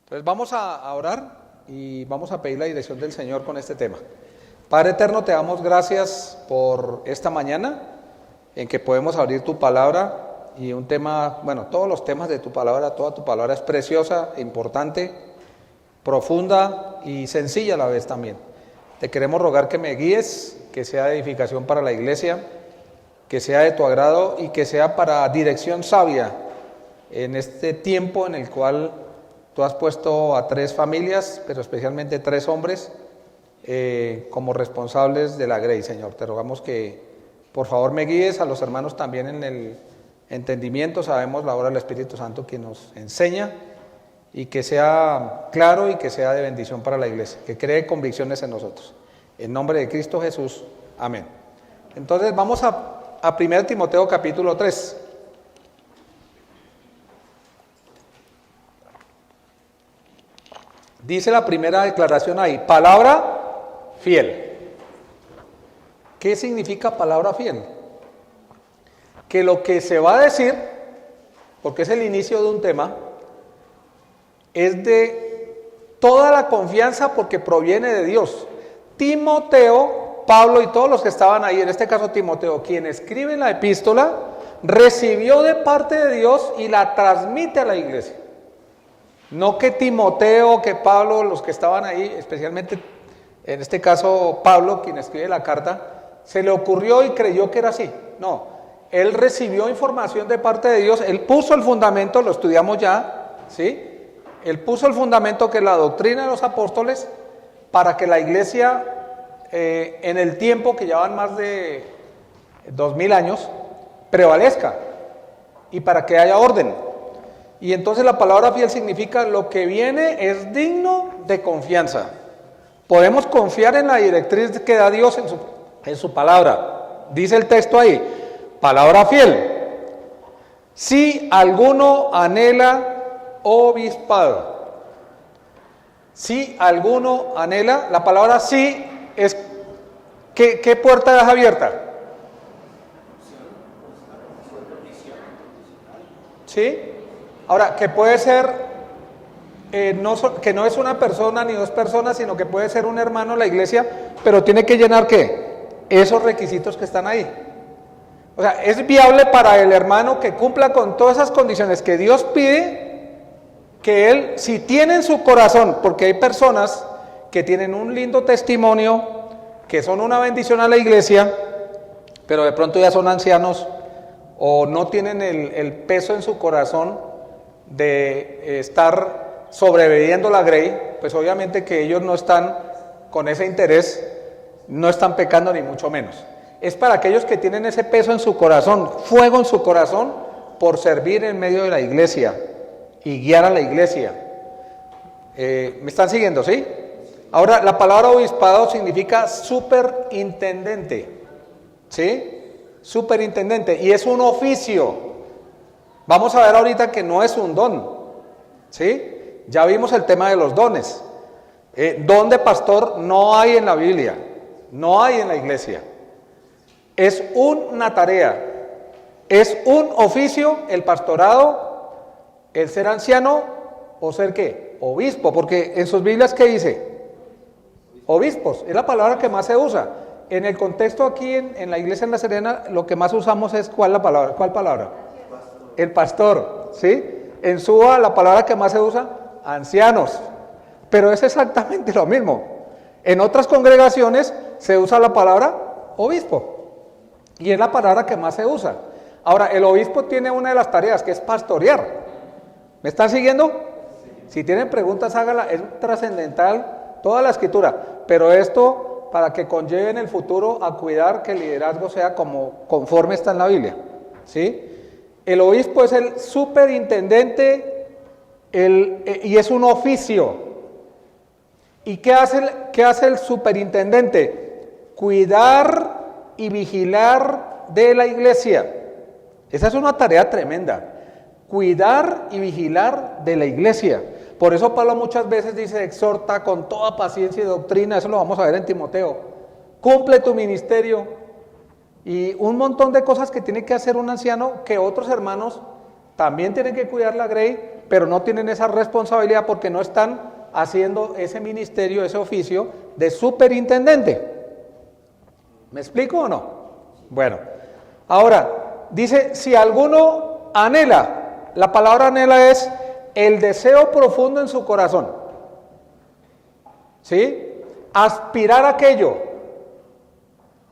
Entonces vamos a orar y vamos a pedir la dirección del Señor con este tema. Padre eterno, te damos gracias por esta mañana en que podemos abrir tu palabra y un tema, bueno, todos los temas de tu palabra, toda tu palabra es preciosa, importante, profunda y sencilla a la vez también. Te queremos rogar que me guíes, que sea de edificación para la iglesia, que sea de tu agrado y que sea para dirección sabia en este tiempo en el cual tú has puesto a 3 familias, pero especialmente 3 hombres, como responsables de la Grey, Señor. Te rogamos que por favor me guíes, a los hermanos también en el entendimiento. Sabemos la obra del Espíritu Santo que nos enseña, y que sea claro y que sea de bendición para la iglesia, que cree convicciones en nosotros. En nombre de Cristo Jesús, amén. Entonces vamos a 1 Timoteo capítulo 3. Dice la primera declaración ahí, palabra fiel. ¿Qué significa palabra fiel? Que lo que se va a decir, porque es el inicio de un tema, es de toda la confianza porque proviene de Dios. Timoteo, Pablo y todos los que estaban ahí, en este caso Timoteo, quien escribe la epístola, recibió de parte de Dios y la transmite a la iglesia. No que Timoteo, que Pablo, los que estaban ahí, especialmente en este caso Pablo, quien escribe la carta, se le ocurrió y creyó que era así. No, él recibió información de parte de Dios, él puso el fundamento, lo estudiamos ya, ¿sí? Él puso el fundamento que es la doctrina de los apóstoles para que la iglesia, en el tiempo que llevan más de 2000 años, prevalezca y para que haya orden. Y entonces la palabra fiel significa lo que viene es digno de confianza. Podemos confiar en la directriz que da Dios en su palabra. Dice el texto ahí, palabra fiel. Si alguno anhela obispado. Si alguno anhela, la palabra sí es, ¿qué puerta deja abierta? ¿Sí? Ahora, que puede ser, que no es una persona ni 2 personas, sino que puede ser un hermano de la iglesia, pero tiene que llenar ¿qué? Esos requisitos que están ahí. O sea, es viable para el hermano que cumpla con todas esas condiciones que Dios pide, que él, si tiene en su corazón, porque hay personas que tienen un lindo testimonio, que son una bendición a la iglesia, pero de pronto ya son ancianos o no tienen el peso en su corazón de estar sobreviviendo la Grey, pues obviamente que ellos no están con ese interés, no están pecando ni mucho menos. Es para aquellos que tienen ese peso en su corazón, fuego en su corazón, por servir en medio de la iglesia y guiar a la iglesia. ¿Me están siguiendo, sí? Ahora, la palabra obispado significa superintendente, ¿sí? Superintendente, y es un oficio. Vamos a ver ahorita que no es un don, ¿sí? Ya vimos el tema de los dones. Don de pastor no hay en la Biblia, no hay en la iglesia. Es una tarea, es un oficio el pastorado, el ser anciano o ser ¿qué? Obispo, porque en sus Biblias ¿qué dice? Obispos, es la palabra que más se usa. En el contexto aquí en la iglesia en La Serena, lo que más usamos es ¿cuál palabra? El pastor, ¿sí? En SUA la palabra que más se usa, ancianos, pero es exactamente lo mismo. En otras congregaciones se usa la palabra obispo, y es la palabra que más se usa. Ahora, el obispo tiene una de las tareas, que es pastorear. ¿Me están siguiendo? Si tienen preguntas, háganla, es trascendental toda la escritura, pero esto para que conlleve en el futuro a cuidar que el liderazgo sea conforme está en la Biblia, ¿sí? El obispo es el superintendente y es un oficio. ¿Y qué hace el superintendente? Cuidar y vigilar de la iglesia. Esa es una tarea tremenda. Cuidar y vigilar de la iglesia. Por eso Pablo muchas veces dice, exhorta con toda paciencia y doctrina. Eso lo vamos a ver en Timoteo. Cumple tu ministerio. Y un montón de cosas que tiene que hacer un anciano que otros hermanos también tienen que cuidar la grey, pero no tienen esa responsabilidad porque no están haciendo ese ministerio, ese oficio de superintendente. ¿Me explico o no? Bueno, ahora, dice, si alguno anhela, la palabra anhela es el deseo profundo en su corazón, ¿sí? Aspirar a aquello.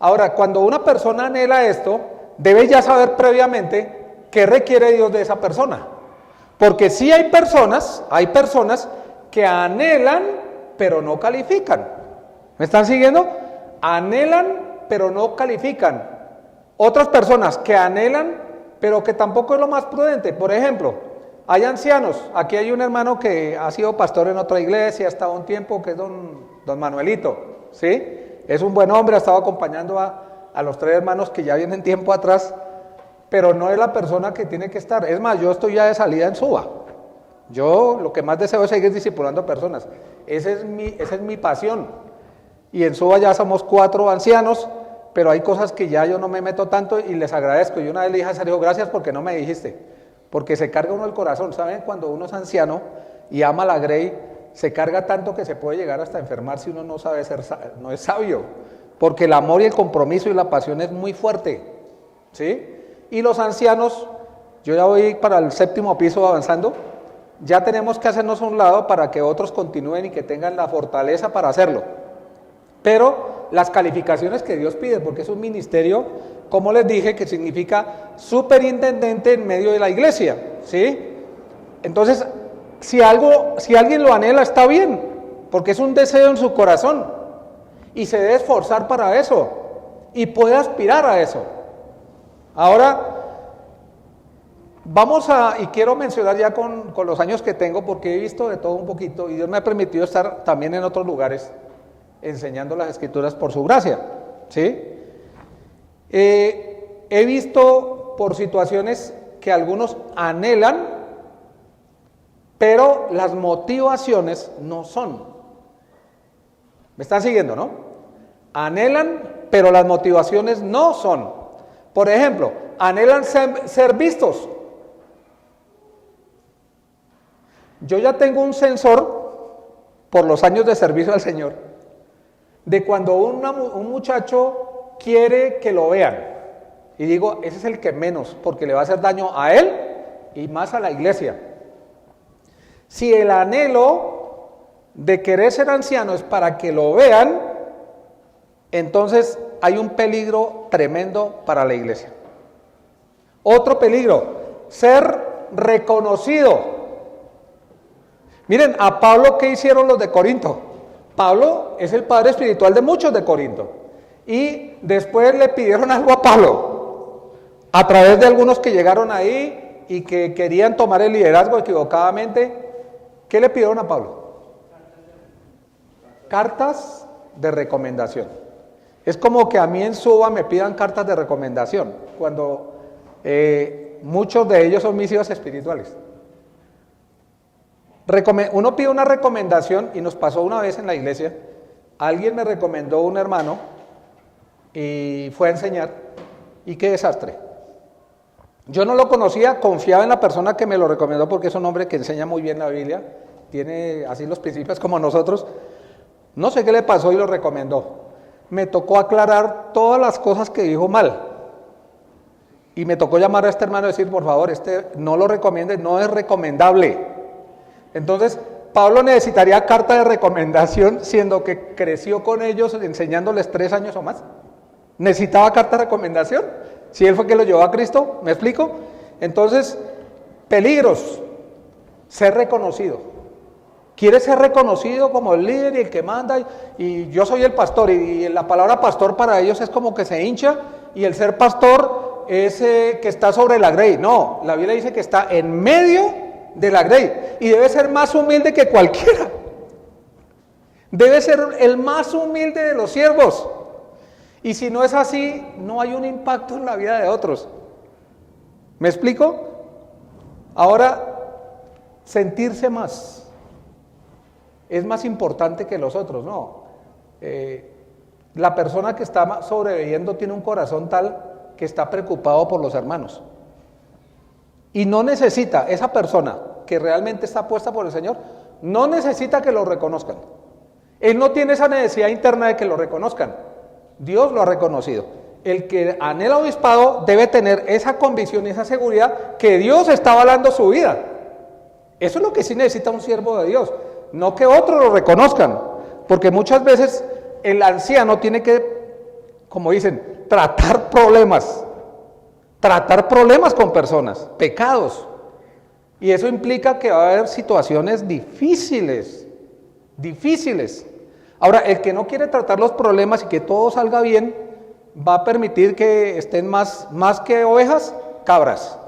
Ahora, cuando una persona anhela esto, debe ya saber previamente qué requiere Dios de esa persona. Porque sí hay personas que anhelan, pero no califican. ¿Me están siguiendo? Anhelan, pero no califican. Otras personas que anhelan, pero que tampoco es lo más prudente. Por ejemplo, hay ancianos. Aquí hay un hermano que ha sido pastor en otra iglesia, ha estado un tiempo, que es don Manuelito, ¿sí? Es un buen hombre, ha estado acompañando a los 3 hermanos que ya vienen tiempo atrás, pero no es la persona que tiene que estar. Es más, yo estoy ya de salida en Suba. Yo lo que más deseo es seguir discipulando personas. Esa es mi pasión. Y en Suba ya somos 4 ancianos, pero hay cosas que ya yo no me meto tanto y les agradezco. Y una vez le dije a Sergio, gracias porque no me dijiste, porque se carga uno el corazón. ¿Saben? Cuando uno es anciano y ama la grey, se carga tanto que se puede llegar hasta enfermar si uno no sabe no es sabio, porque el amor y el compromiso y la pasión es muy fuerte, ¿sí? Y los ancianos, yo ya voy para el 7º piso avanzando, ya tenemos que hacernos a un lado para que otros continúen y que tengan la fortaleza para hacerlo. Pero las calificaciones que Dios pide, porque es un ministerio, como les dije, que significa superintendente en medio de la iglesia, ¿sí? Entonces, si alguien lo anhela, está bien, porque es un deseo en su corazón y se debe esforzar para eso y puede aspirar a eso. Ahora, y quiero mencionar ya con los años que tengo, porque he visto de todo un poquito y Dios me ha permitido estar también en otros lugares enseñando las escrituras por su gracia, ¿sí? He visto por situaciones que algunos anhelan, pero las motivaciones no son. ¿Me están siguiendo, no? Anhelan, pero las motivaciones no son. Por ejemplo, anhelan ser vistos. Yo ya tengo un sensor, por los años de servicio al Señor, de cuando un muchacho quiere que lo vean. Y digo, ese es el que menos, porque le va a hacer daño a él y más a la iglesia. Si el anhelo de querer ser anciano es para que lo vean, entonces hay un peligro tremendo para la iglesia. Otro peligro, ser reconocido. Miren, a Pablo, ¿qué hicieron los de Corinto? Pablo es el padre espiritual de muchos de Corinto. Y después le pidieron algo a Pablo, a través de algunos que llegaron ahí y que querían tomar el liderazgo equivocadamente. ¿Qué le pidieron a Pablo? Cartas de recomendación. Es como que a mí en Suba me pidan cartas de recomendación, cuando muchos de ellos son mis hijos espirituales. Uno pide una recomendación, y nos pasó una vez en la iglesia, alguien me recomendó un hermano y fue a enseñar, y qué desastre. Yo no lo conocía, confiaba en la persona que me lo recomendó porque es un hombre que enseña muy bien la Biblia, tiene así los principios como nosotros. No sé qué le pasó y lo recomendó. Me tocó aclarar todas las cosas que dijo mal. Y me tocó llamar a este hermano y decir, por favor, no lo recomiende, no es recomendable. Entonces, Pablo necesitaría carta de recomendación, siendo que creció con ellos enseñándoles 3 años o más. ¿Necesitaba carta de recomendación? Si él fue que lo llevó a Cristo, ¿me explico? Entonces, peligros, ser reconocido. ¿Quieres ser reconocido como el líder y el que manda? Y yo soy el pastor, y la palabra pastor para ellos es como que se hincha, y el ser pastor es que está sobre la grey. No, la Biblia dice que está en medio de la grey, y debe ser más humilde que cualquiera. Debe ser el más humilde de los siervos. Y si no es así, no hay un impacto en la vida de otros. ¿Me explico? Ahora, sentirse más es más importante que los otros, ¿no? La persona que está sobreviviendo tiene un corazón tal que está preocupado por los hermanos. Y no necesita, esa persona que realmente está puesta por el Señor, no necesita que lo reconozcan. Él no tiene esa necesidad interna de que lo reconozcan. Dios lo ha reconocido. El que anhela obispado debe tener esa convicción y esa seguridad que Dios está avalando su vida. Eso es lo que sí necesita un siervo de Dios, no que otros lo reconozcan, porque muchas veces el anciano tiene que, como dicen, tratar problemas con personas, pecados, y eso implica que va a haber situaciones difíciles. Ahora, el que no quiere tratar los problemas y que todo salga bien, va a permitir que estén más que ovejas, cabras.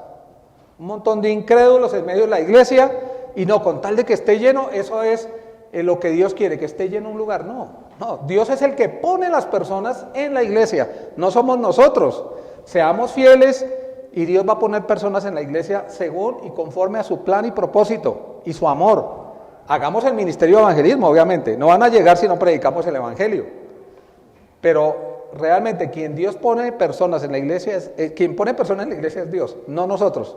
Un montón de incrédulos en medio de la iglesia, y no, con tal de que esté lleno, eso es lo que Dios quiere, que esté lleno un lugar. No, Dios es el que pone las personas en la iglesia, no somos nosotros. Seamos fieles y Dios va a poner personas en la iglesia según y conforme a su plan y propósito y su amor. Hagamos el ministerio de evangelismo, obviamente, no van a llegar si no predicamos el evangelio, pero realmente quien Dios pone personas en la iglesia quien pone personas en la iglesia es Dios, no nosotros.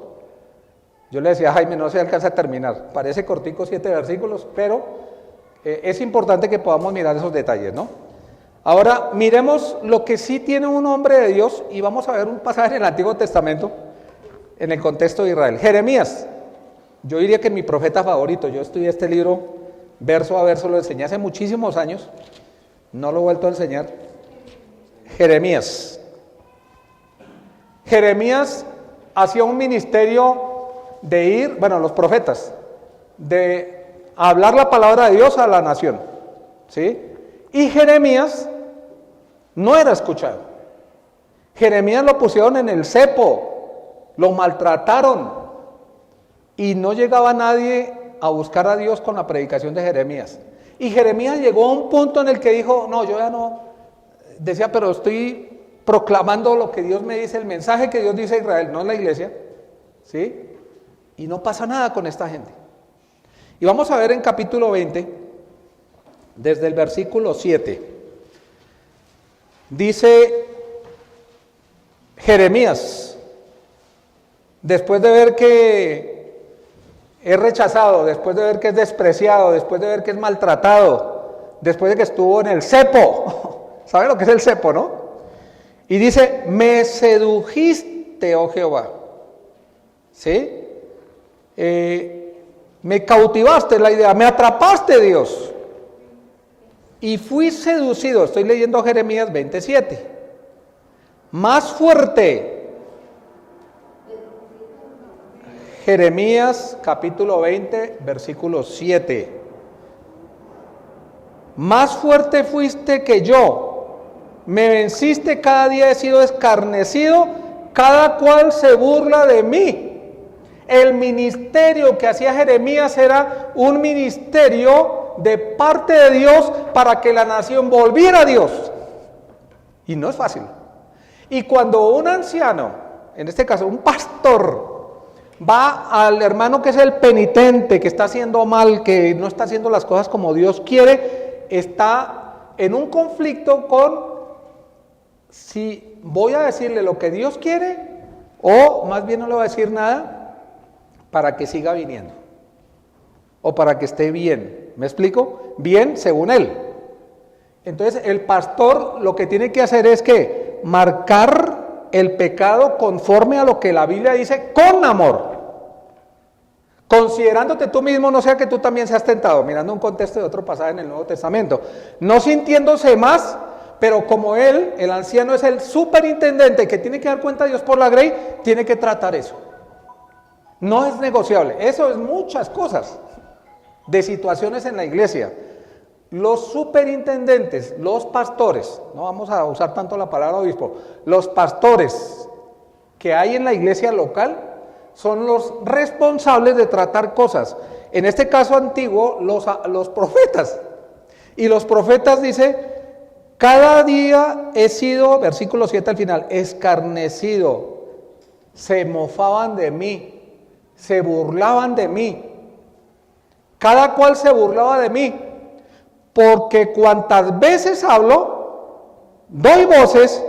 Yo le decía a Jaime, no se alcanza a terminar, parece cortico 7 versículos, pero es importante que podamos mirar esos detalles, ¿no? Ahora miremos lo que sí tiene un hombre de Dios, y vamos a ver un pasaje en el Antiguo Testamento en el contexto de Israel. Jeremías, yo diría que mi profeta favorito. Yo estudié este libro verso a verso, lo enseñé hace muchísimos años, no lo he vuelto a enseñar. Jeremías hacía un ministerio de ir, los profetas, de hablar la palabra de Dios a la nación, ¿sí? Y Jeremías no era escuchado. Jeremías lo pusieron en el cepo, lo maltrataron, y no llegaba nadie a buscar a Dios con la predicación de Jeremías. Y Jeremías llegó a un punto en el que dijo, no, yo ya no, decía, pero estoy proclamando lo que Dios me dice, el mensaje que Dios dice a Israel, no en la iglesia, ¿sí? Y no pasa nada con esta gente. Y vamos a ver en capítulo 20, desde el versículo 7, dice Jeremías, después de ver que es rechazado, después de ver que es despreciado, después de ver que es maltratado, después de que estuvo en el cepo, ¿saben lo que es el cepo, no? Y dice, me sedujiste, oh Jehová, ¿sí? Me cautivaste, la idea, me atrapaste, Dios, y fui seducido. Estoy leyendo Jeremías 27, más fuerte. Jeremías capítulo 20, versículo 7. Más fuerte fuiste que yo, me venciste, cada día he sido escarnecido, cada cual se burla de mí. El ministerio que hacía Jeremías era un ministerio de parte de Dios para que la nación volviera a Dios. Y no es fácil. Y cuando un anciano, en este caso un pastor, va al hermano que es el penitente, que está haciendo mal, que no está haciendo las cosas como Dios quiere, está en un conflicto con si voy a decirle lo que Dios quiere o más bien no le voy a decir nada para que siga viniendo o para que esté bien. ¿Me explico? Bien según él. Entonces el pastor lo que tiene que hacer es que marcar el pecado conforme a lo que la Biblia dice con amor, considerándote tú mismo, no sea que tú también seas tentado, mirando un contexto de otro pasaje en el Nuevo Testamento, no sintiéndose más, pero como él, el anciano, es el superintendente que tiene que dar cuenta a Dios por la grey, tiene que tratar eso. No es negociable. Eso es muchas cosas de situaciones en la iglesia. Los superintendentes, los pastores, no vamos a usar tanto la palabra obispo, los pastores que hay en la iglesia local son los responsables de tratar cosas. En este caso antiguo, los profetas. Y los profetas dice, cada día he sido, versículo 7 al final, escarnecido. Se mofaban de mí, se burlaban de mí. Cada cual se burlaba de mí, porque cuantas veces hablo, doy voces,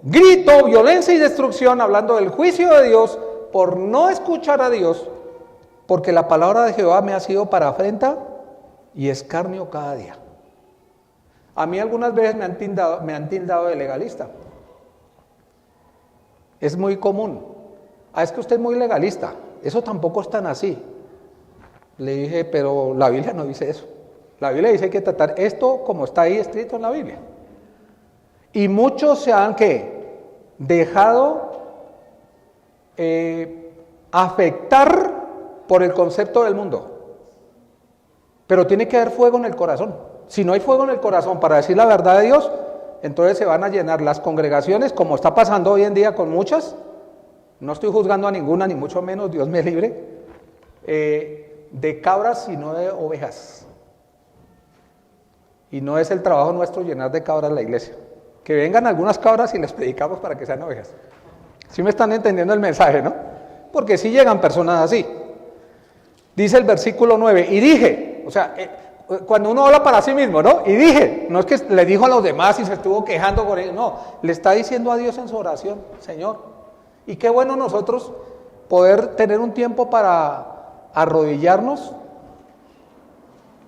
grito, violencia y destrucción, hablando del juicio de Dios, por no escuchar a Dios, porque la palabra de Jehová me ha sido para afrenta y escarnio cada día. A mí algunas veces me han tildado de legalista. Es muy común. Es que usted es muy legalista. Eso tampoco es tan así. Le dije, pero la Biblia no dice eso. La Biblia dice que hay que tratar esto como está ahí escrito en la Biblia. Y muchos se han dejado afectar por el concepto del mundo. Pero tiene que haber fuego en el corazón. Si no hay fuego en el corazón para decir la verdad de Dios, entonces se van a llenar las congregaciones, como está pasando hoy en día con muchas. No estoy juzgando a ninguna, ni mucho menos, Dios me libre, de cabras y no de ovejas. Y no es el trabajo nuestro llenar de cabras la iglesia. Que vengan algunas cabras y les predicamos para que sean ovejas. ¿Sí me están entendiendo el mensaje, no? Porque sí llegan personas así. Dice el versículo 9, y dije, o sea, cuando uno habla para sí mismo, ¿no? Y dije, no es que le dijo a los demás y se estuvo quejando con ellos, no, le está diciendo a Dios en su oración, Señor. Y qué bueno nosotros poder tener un tiempo para arrodillarnos,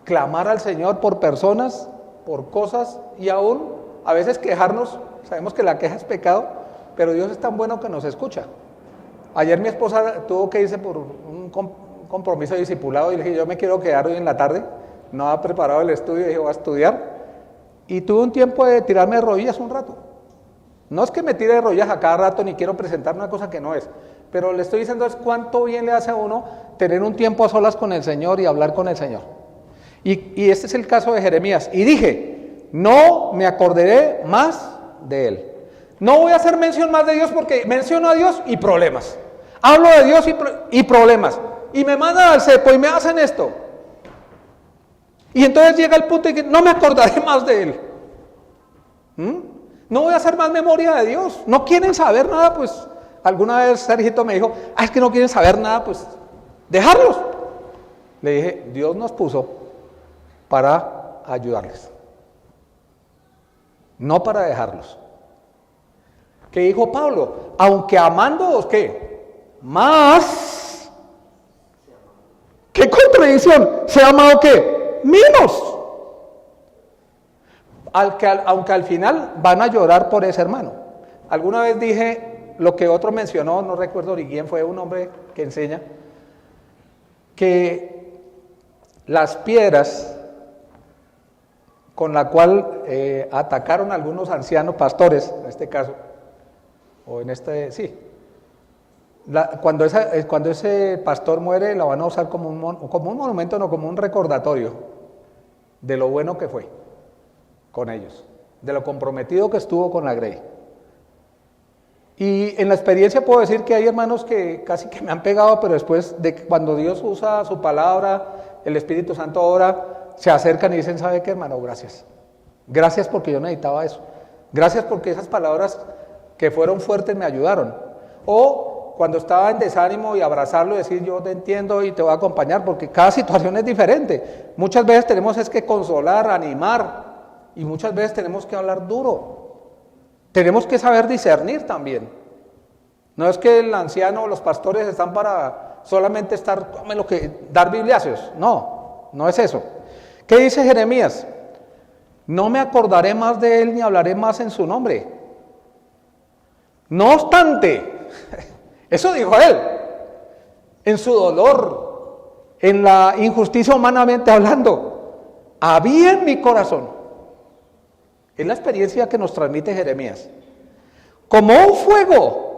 clamar al Señor por personas, por cosas y aún a veces quejarnos. Sabemos que la queja es pecado, pero Dios es tan bueno que nos escucha. Ayer mi esposa tuvo que irse por un compromiso de discipulado y le dije, yo me quiero quedar hoy en la tarde. No había preparado el estudio y dije, voy a estudiar. Y tuve un tiempo de tirarme de rodillas un rato. No es que me tire de rodillas a cada rato ni quiero presentar una cosa que no es. Pero le estoy diciendo es cuánto bien le hace a uno tener un tiempo a solas con el Señor y hablar con el Señor. Y este es el caso de Jeremías. Y dije, no me acordaré más de él. No voy a hacer mención más de Dios porque menciono a Dios y problemas. Hablo de Dios y problemas. Y me mandan al cepo y me hacen esto. Y entonces llega el punto de que no me acordaré más de él. No voy a hacer más memoria de Dios. No quieren saber nada, pues. Alguna vez Sergito me dijo, es que no quieren saber nada, pues dejarlos. Le dije, Dios nos puso para ayudarles, no para dejarlos. ¿Qué dijo Pablo? Aunque amándoos, ¿qué? Más. ¿Qué contradicción? ¿Se ha amado qué? Menos. Aunque al final van a llorar por ese hermano. Alguna vez dije lo que otro mencionó, no recuerdo ni quién fue, un hombre que enseña, que las piedras con la cual atacaron a algunos ancianos pastores, en este caso, cuando ese pastor muere, la van a usar como un monumento, no, como un recordatorio de lo bueno que fue con ellos, de lo comprometido que estuvo con la grey. Y en la experiencia puedo decir que hay hermanos que casi que me han pegado, pero después de cuando Dios usa su palabra, el Espíritu Santo obra, se acercan y dicen, ¿sabe qué, hermano? Gracias. Gracias porque yo necesitaba eso. Gracias porque esas palabras que fueron fuertes me ayudaron. O cuando estaba en desánimo y abrazarlo y decir, yo te entiendo y te voy a acompañar, porque cada situación es diferente. Muchas veces tenemos que consolar, animar, y muchas veces tenemos que hablar duro. Tenemos que saber discernir también. No es que el anciano o los pastores están para solamente dar bibliazos. No, no es eso. ¿Qué dice Jeremías? No me acordaré más de él ni hablaré más en su nombre. No obstante, eso dijo él, en su dolor, en la injusticia humanamente hablando, había en mi corazón. Es la experiencia que nos transmite Jeremías. Como un fuego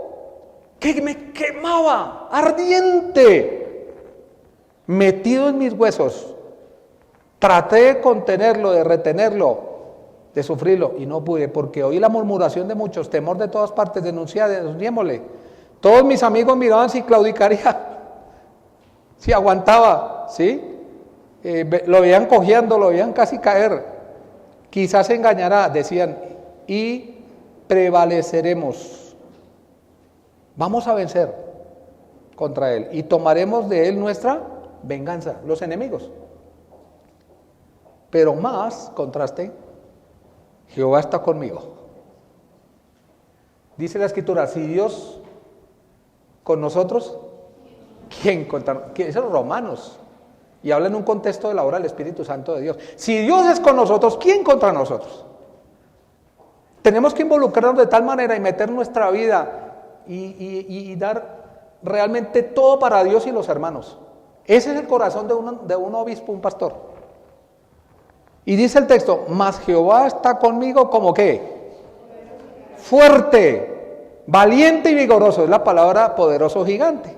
que me quemaba, ardiente, metido en mis huesos. Traté de contenerlo, de retenerlo, de sufrirlo, y no pude, porque oí la murmuración de muchos, temor de todas partes, denunciémosle. Todos mis amigos miraban si claudicaría, si aguantaba, ¿sí? Lo veían cojeando, lo veían casi caer. Quizás se engañará, decían, y prevaleceremos. Vamos a vencer contra él y tomaremos de él nuestra venganza, los enemigos. Pero más, contraste, Jehová está conmigo. Dice la Escritura, si Dios con nosotros, ¿quién contra? Esos romanos. Y habla en un contexto de la obra del Espíritu Santo de Dios. Si Dios es con nosotros, ¿quién contra nosotros? Tenemos que involucrarnos de tal manera y meter nuestra vida y dar realmente todo para Dios y los hermanos. Ese es el corazón de un obispo, un pastor. Y dice el texto, mas Jehová está conmigo como ¿qué? Fuerte, valiente y vigoroso. Es la palabra poderoso gigante.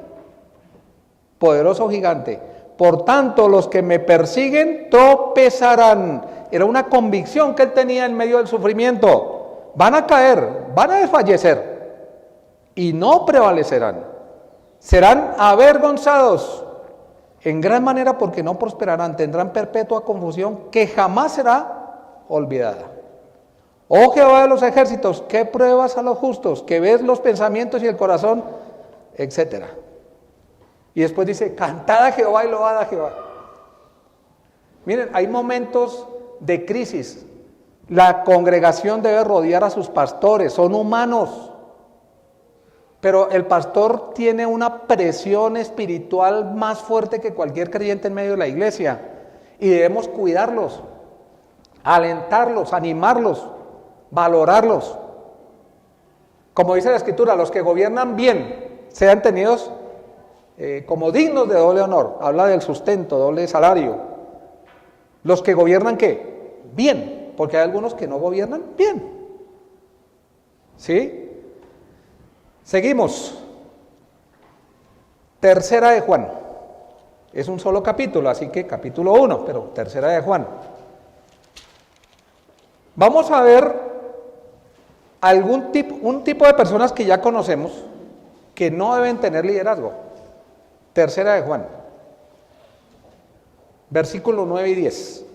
Poderoso gigante. Por tanto, los que me persiguen tropezarán. Era una convicción que él tenía en medio del sufrimiento. Van a caer, van a desfallecer y no prevalecerán. Serán avergonzados en gran manera porque no prosperarán. Tendrán perpetua confusión que jamás será olvidada. Oh Jehová de los ejércitos, que pruebas a los justos, que ves los pensamientos y el corazón, etcétera. Y después dice, cantad a Jehová y load a Jehová. Miren, hay momentos de crisis. La congregación debe rodear a sus pastores, son humanos. Pero el pastor tiene una presión espiritual más fuerte que cualquier creyente en medio de la iglesia. Y debemos cuidarlos, alentarlos, animarlos, valorarlos. Como dice la Escritura, los que gobiernan bien sean tenidos como dignos de doble honor. Habla del sustento, doble salario. Los que gobiernan ¿qué? Bien, porque hay algunos que no gobiernan bien. ¿Sí? Seguimos. Tercera de Juan. Es un solo capítulo, así que capítulo 1, pero tercera de Juan. Vamos a ver un tipo de personas que ya conocemos que no deben tener liderazgo. Tercera de Juan, versículos 9 y 10.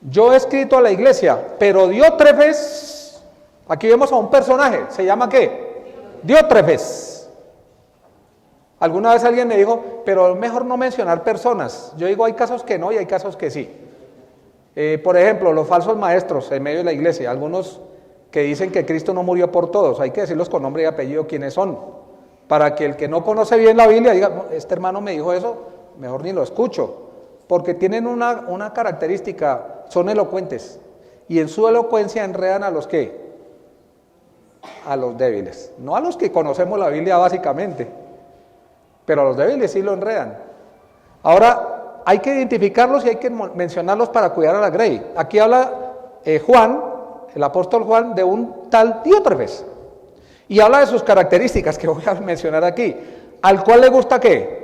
Yo he escrito a la iglesia, pero Diótrefes, aquí vemos a un personaje, ¿se llama qué? Diótrefes. Alguna vez alguien me dijo, pero es mejor no mencionar personas. Yo digo, hay casos que no y hay casos que sí. Por ejemplo, los falsos maestros en medio de la iglesia, algunos que dicen que Cristo no murió por todos, hay que decirlos con nombre y apellido quiénes son. Para que el que no conoce bien la Biblia diga, este hermano me dijo eso, mejor ni lo escucho. Porque tienen una característica, son elocuentes. Y en su elocuencia enredan a los ¿qué? A los débiles. No a los que conocemos la Biblia básicamente, pero a los débiles sí lo enredan. Ahora, hay que identificarlos y hay que mencionarlos para cuidar a la grey. Aquí habla Juan, el apóstol Juan, de un tal Diótrefes. Y habla de sus características que voy a mencionar aquí. ¿Al cual le gusta qué?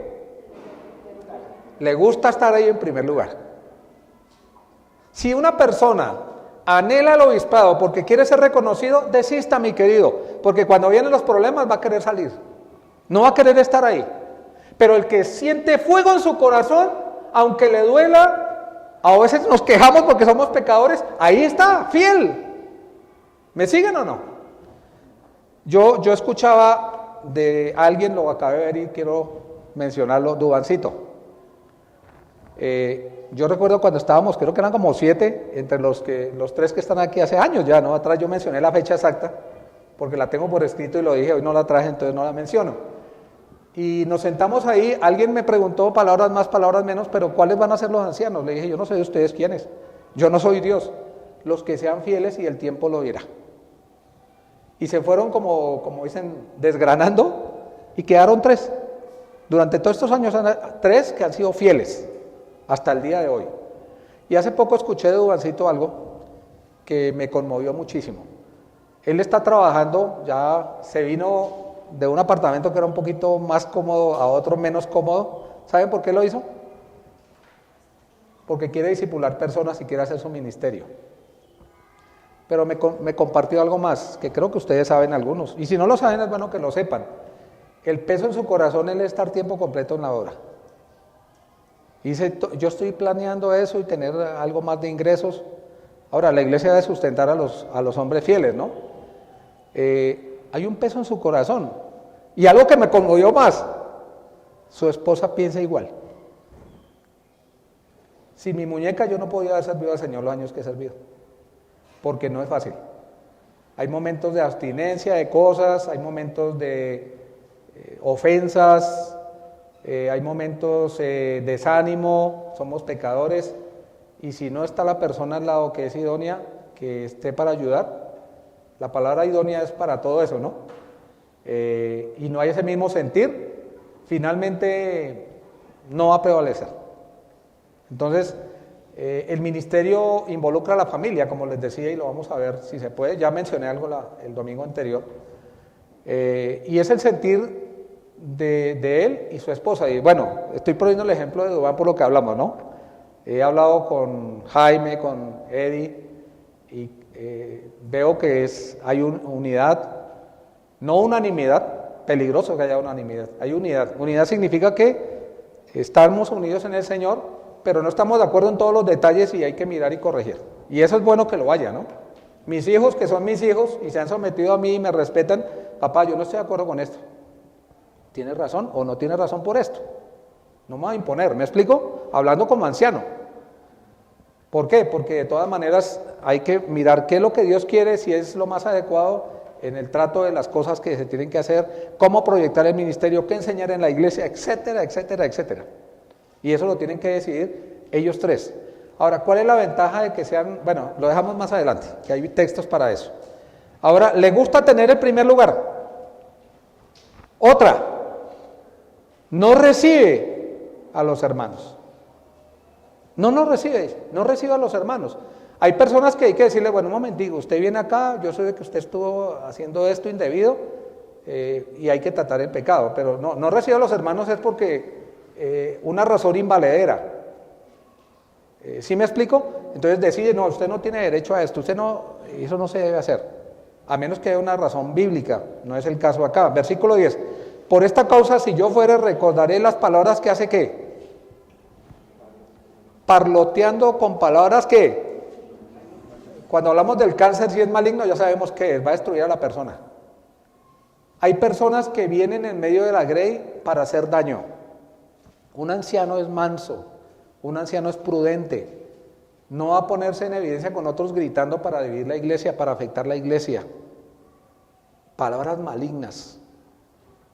Le gusta estar ahí en primer lugar. Si una persona anhela el obispado porque quiere ser reconocido, desista, mi querido, porque cuando vienen los problemas va a querer salir. No va a querer estar ahí. Pero el que siente fuego en su corazón, aunque le duela, a veces nos quejamos porque somos pecadores, ahí está, fiel. ¿Me siguen o no? Yo escuchaba de alguien, lo acabé de ver y quiero mencionarlo, Dubancito. Yo recuerdo cuando estábamos, creo que eran como 7, entre los 3 que están aquí hace años ya, ¿no? Atrás yo mencioné la fecha exacta, porque la tengo por escrito y lo dije, hoy no la traje, entonces no la menciono. Y nos sentamos ahí, alguien me preguntó palabras más, palabras menos, pero ¿cuáles van a ser los ancianos? Le dije, yo no sé de ustedes quiénes, yo no soy Dios, los que sean fieles y el tiempo lo dirá. Y se fueron como dicen, desgranando y quedaron 3. Durante todos estos años, 3 que han sido fieles hasta el día de hoy. Y hace poco escuché de Dubancito algo que me conmovió muchísimo. Él está trabajando, ya se vino de un apartamento que era un poquito más cómodo a otro menos cómodo. ¿Saben por qué lo hizo? Porque quiere discipular personas y quiere hacer su ministerio. Pero me compartió algo más, que creo que ustedes saben algunos, y si no lo saben es bueno que lo sepan. El peso en su corazón es estar tiempo completo en la obra. Y dice, yo estoy planeando eso y tener algo más de ingresos. Ahora, la iglesia debe sustentar a los hombres fieles, ¿no? Hay un peso en su corazón. Y algo que me conmovió más, su esposa piensa igual. Sin mi muñeca yo no podía haber servido al Señor los años que he servido. Porque no es fácil. Hay momentos de abstinencia de cosas, hay momentos de ofensas, hay momentos de desánimo, somos pecadores, y si no está la persona al lado que es idónea, que esté para ayudar, la palabra idónea es para todo eso, ¿no? Y no hay ese mismo sentir, finalmente no va a prevalecer. Entonces, el ministerio involucra a la familia, como les decía, y lo vamos a ver si se puede. Ya mencioné algo el domingo anterior. Y es el sentir de él y su esposa. Y bueno, estoy poniendo el ejemplo de Dubán por lo que hablamos, ¿no? He hablado con Jaime, con Eddie, y veo que hay unidad, no unanimidad, peligroso que haya unanimidad, hay unidad. Unidad significa que estamos unidos en el Señor, pero no estamos de acuerdo en todos los detalles y hay que mirar y corregir. Y eso es bueno que lo haya, ¿no? Mis hijos, que son mis hijos y se han sometido a mí y me respetan, papá, yo no estoy de acuerdo con esto. ¿Tienes razón o no tienes razón por esto? No me voy a imponer, ¿me explico? Hablando como anciano. ¿Por qué? Porque de todas maneras hay que mirar qué es lo que Dios quiere, si es lo más adecuado en el trato de las cosas que se tienen que hacer, cómo proyectar el ministerio, qué enseñar en la iglesia, etcétera, etcétera, etcétera. Y eso lo tienen que decidir ellos tres. Ahora, ¿cuál es la ventaja de que sean? Bueno, lo dejamos más adelante, que hay textos para eso. Ahora, ¿le gusta tener el primer lugar? Otra, no recibe a los hermanos. No nos recibe, no recibe a los hermanos. Hay personas que hay que decirle, bueno, un momentico, usted viene acá, yo sé de que usted estuvo haciendo esto indebido y hay que tratar el pecado, pero no recibe a los hermanos es porque una razón invaledera. ¿Sí me explico? Entonces decide, no, usted no tiene derecho a esto, eso no se debe hacer, a menos que haya una razón bíblica, no es el caso acá. Versículo 10, por esta causa si yo fuere recordaré las palabras que hace ¿qué? Parloteando con palabras que, cuando hablamos del cáncer, si es maligno, ya sabemos que va a destruir a la persona. Hay personas que vienen en medio de la grey para hacer daño. Un anciano es manso, un anciano es prudente, no va a ponerse en evidencia con otros gritando para dividir la iglesia, para afectar la iglesia. Palabras malignas,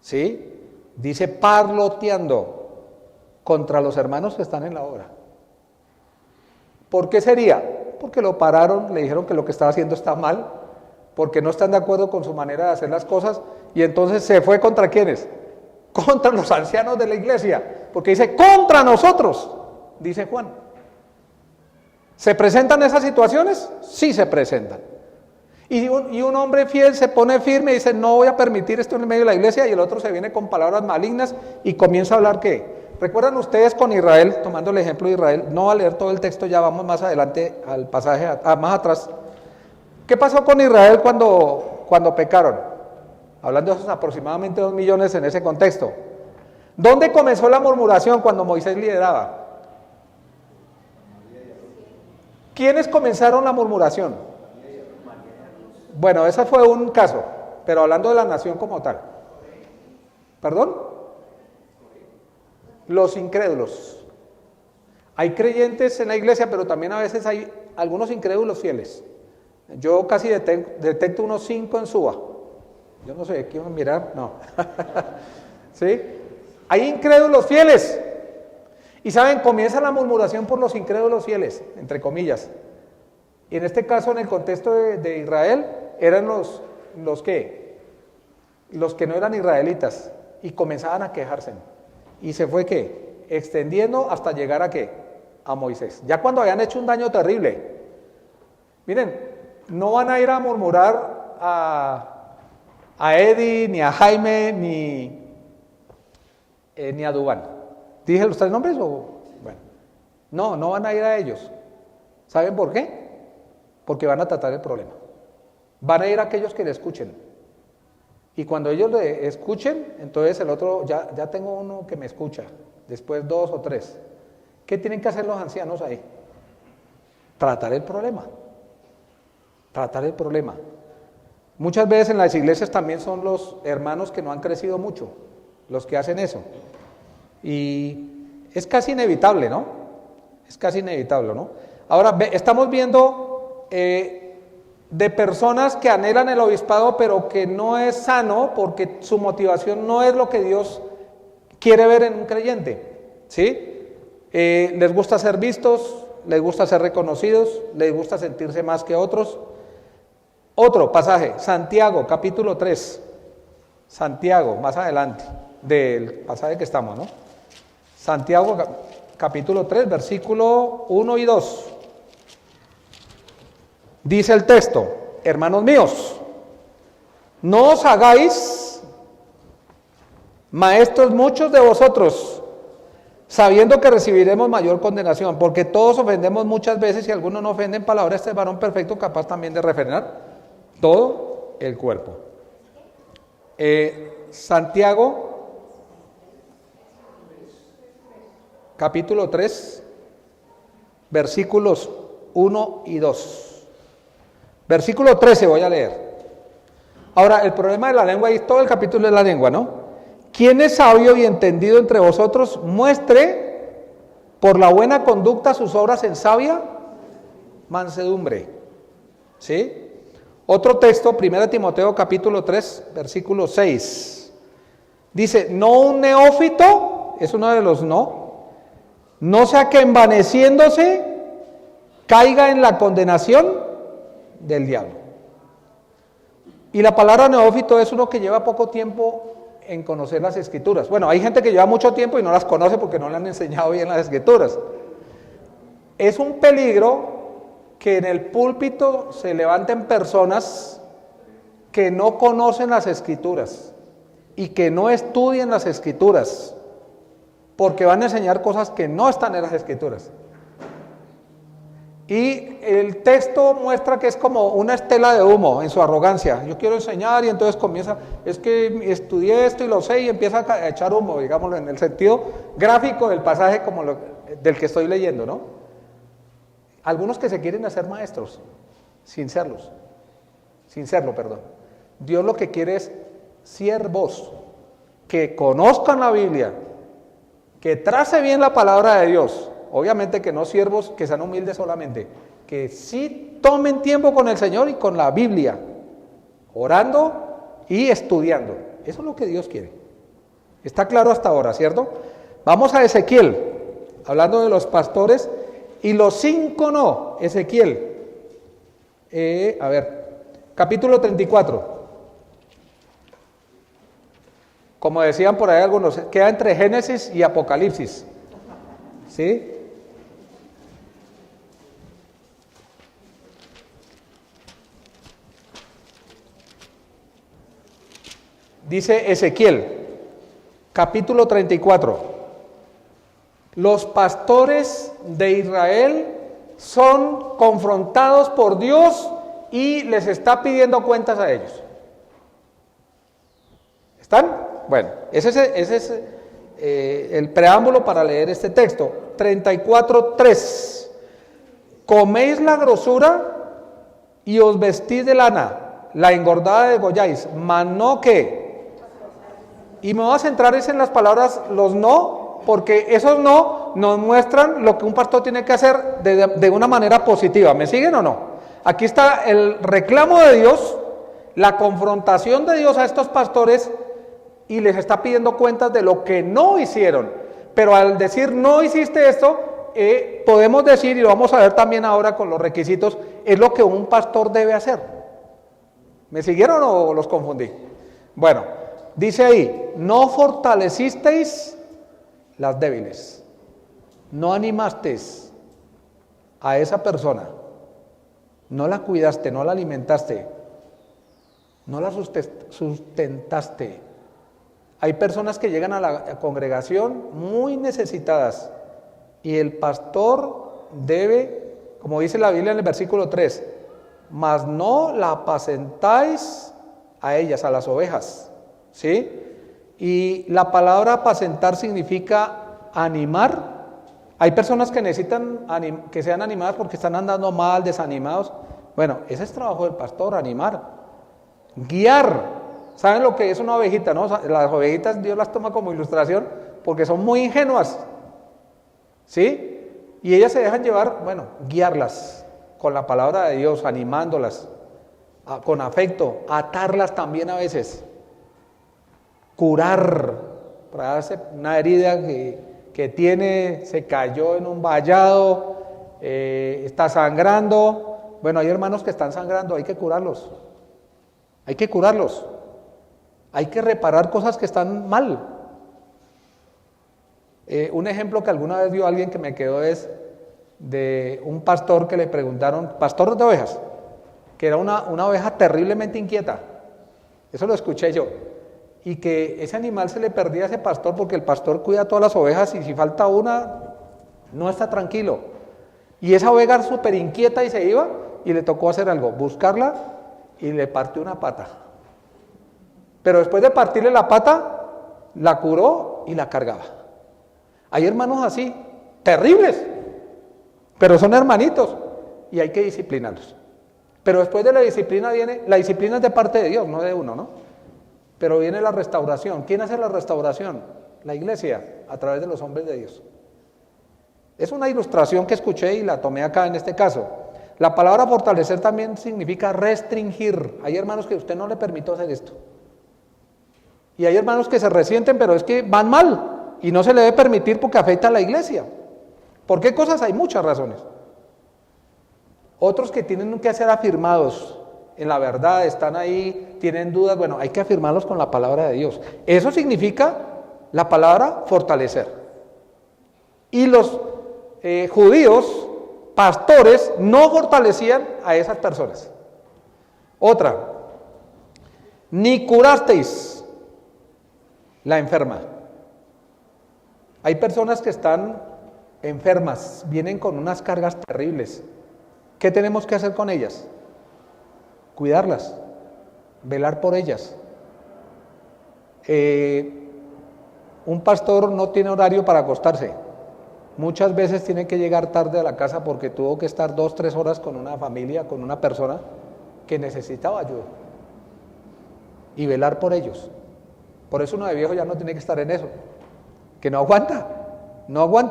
¿sí? Dice parloteando contra los hermanos que están en la obra. ¿Por qué sería? Porque lo pararon, le dijeron que lo que estaba haciendo está mal, porque no están de acuerdo con su manera de hacer las cosas, y entonces se fue ¿contra quiénes? Contra los ancianos de la iglesia, porque dice contra nosotros, dice Juan. ¿Se presentan esas situaciones? Sí se presentan. Y un hombre fiel se pone firme y dice, no voy a permitir esto en el medio de la iglesia, y el otro se viene con palabras malignas y comienza a hablar ¿qué? ¿Recuerdan ustedes con Israel, tomando el ejemplo de Israel? No va a leer todo el texto, ya vamos más adelante al pasaje, más atrás. ¿Qué pasó con Israel cuando pecaron? Hablando de esos aproximadamente 2 millones en ese contexto. ¿Dónde comenzó la murmuración cuando Moisés lideraba? ¿Quiénes comenzaron la murmuración? Bueno, ese fue un caso, pero hablando de la nación como tal. ¿Perdón? Los incrédulos. Hay creyentes en la iglesia, pero también a veces hay algunos incrédulos fieles. Yo casi detecto unos 5 en Suba. Yo no sé, ¿quieren mirar? No. ¿Sí? Hay incrédulos fieles. Y saben, comienza la murmuración por los incrédulos fieles, entre comillas. Y en este caso, en el contexto de Israel, eran los que no eran israelitas. Y comenzaban a quejarse. Y se fue ¿qué? Extendiendo hasta llegar a ¿qué? A Moisés. Ya cuando habían hecho un daño terrible. Miren, no van a ir a murmurar a Eddie, ni a Jaime, ni a Dubán. ¿Dije los 3 nombres? Bueno, no van a ir a ellos. ¿Saben por qué? Porque van a tratar el problema. Van a ir a aquellos que le escuchen. Y cuando ellos le escuchen, entonces el otro, ya tengo uno que me escucha, después 2 o 3. ¿Qué tienen que hacer los ancianos ahí? Tratar el problema. Tratar el problema. Muchas veces en las iglesias también son los hermanos que no han crecido mucho, los que hacen eso. Y es casi inevitable, ¿no? Es casi inevitable, ¿no? Ahora, estamos viendo de personas que anhelan el obispado, pero que no es sano porque su motivación no es lo que Dios quiere ver en un creyente, ¿sí? Les gusta ser vistos, les gusta ser reconocidos, les gusta sentirse más que otros. Otro pasaje, Santiago, capítulo 3. Santiago, más adelante del pasaje que estamos, ¿no? Santiago, capítulo 3, versículo 1 y 2. Dice el texto: hermanos míos, no os hagáis maestros muchos de vosotros, sabiendo que recibiremos mayor condenación, porque todos ofendemos muchas veces, y algunos no ofenden. Palabra este varón perfecto, capaz también de refrenar todo el cuerpo. Santiago, capítulo 3, versículos 1 y 2. Versículo 13 voy a leer. Ahora, el problema de la lengua, y todo el capítulo es la lengua, ¿no? ¿Quién es sabio y entendido entre vosotros? Muestre por la buena conducta sus obras en sabia mansedumbre. ¿Sí? Otro texto, 1 Timoteo capítulo 3, versículo 6. Dice: no un neófito, es uno de los no sea que envaneciéndose caiga en la condenación del diablo. Y la palabra neófito es uno que lleva poco tiempo en conocer las escrituras. Bueno, hay gente que lleva mucho tiempo y no las conoce porque no le han enseñado bien las escrituras. Es un peligro que en el púlpito se levanten personas que no conocen las escrituras y que no estudien las escrituras, porque van a enseñar cosas que no están en las escrituras. Y el texto muestra que es como una estela de humo en su arrogancia. Yo quiero enseñar, y entonces comienza, es que estudié esto y lo sé, y empieza a echar humo, digámoslo en el sentido gráfico del pasaje como del que estoy leyendo, ¿no? Algunos que se quieren hacer maestros, sin serlo, perdón. Dios lo que quiere es siervos que conozcan la Biblia, que trace bien la palabra de Dios. Obviamente que no siervos que sean humildes solamente, que sí tomen tiempo con el Señor y con la Biblia, orando y estudiando. Eso es lo que Dios quiere. Está claro hasta ahora, ¿cierto? Vamos a Ezequiel, hablando de los pastores, y los 5 no. Ezequiel, capítulo 34. Como decían por ahí algunos, queda entre Génesis y Apocalipsis, ¿sí? Dice Ezequiel, capítulo 34. Los pastores de Israel son confrontados por Dios y les está pidiendo cuentas a ellos. ¿Están? Bueno, ese es el preámbulo para leer este texto. 34:3. Coméis la grosura y os vestís de lana, la engordada degolláis, mas no que. Y me voy a centrar en las palabras los no, porque esos no nos muestran lo que un pastor tiene que hacer de una manera positiva. ¿Me siguen o no? Aquí está el reclamo de Dios, la confrontación de Dios a estos pastores, y les está pidiendo cuentas de lo que no hicieron. Pero al decir no hiciste esto, podemos decir, y lo vamos a ver también ahora con los requisitos, es lo que un pastor debe hacer. ¿Me siguieron o los confundí? Bueno, dice ahí: no fortalecisteis las débiles, no animasteis a esa persona, no la cuidaste, no la alimentaste, no la sustentaste. Hay personas que llegan a la congregación muy necesitadas y el pastor debe, como dice la Biblia en el versículo 3, mas no la apacentáis a ellas, a las ovejas, ¿sí? Y la palabra apacentar significa animar. Hay personas que necesitan que sean animadas porque están andando mal, desanimados. Bueno, ese es trabajo del pastor, animar, guiar. ¿Saben lo que es una ovejita, no? Las ovejitas Dios las toma como ilustración porque son muy ingenuas, ¿sí? Y ellas se dejan llevar, bueno, guiarlas con la palabra de Dios, animándolas. con afecto, atarlas también a veces, curar, para darse una herida que tiene, se cayó en un vallado, está sangrando. Bueno, hay hermanos que están sangrando, hay que curarlos, hay que curarlos, hay que reparar cosas que están mal. Un ejemplo que alguna vez vio alguien que me quedó es de un pastor que le preguntaron, pastor de ovejas, que era una oveja terriblemente inquieta, eso lo escuché yo, y que ese animal se le perdía a ese pastor porque el pastor cuida todas las ovejas y si falta una, no está tranquilo. Y esa oveja súper inquieta y se iba y le tocó hacer algo, buscarla y le partió una pata. Pero después de partirle la pata, la curó y la cargaba. Hay hermanos así, terribles, pero son hermanitos y hay que disciplinarlos. Pero después de la disciplina es de parte de Dios, no de uno, ¿no? Pero viene la restauración. ¿Quién hace la restauración? La iglesia, a través de los hombres de Dios. Es una ilustración que escuché y la tomé acá en este caso. La palabra fortalecer también significa restringir. Hay hermanos que usted no le permitió hacer esto. Y hay hermanos que se resienten, pero es que van mal y no se le debe permitir porque afecta a la iglesia. ¿Por qué cosas? Hay muchas razones. Otros que tienen que ser afirmados en la verdad, están ahí, tienen dudas, bueno, hay que afirmarlos con la palabra de Dios. Eso significa la palabra fortalecer. Y los judíos, pastores, no fortalecían a esas personas. Otra, ni curasteis la enferma. Hay personas que están enfermas, vienen con unas cargas terribles. ¿Qué tenemos que hacer con ellas? Cuidarlas, velar por ellas. Un pastor no tiene horario para acostarse. Muchas veces tiene que llegar tarde a la casa porque tuvo que estar 2-3 horas con una familia, con una persona que necesitaba ayuda. Y velar por ellos. Por eso uno de viejo ya no tiene que estar en eso. Que no aguanta,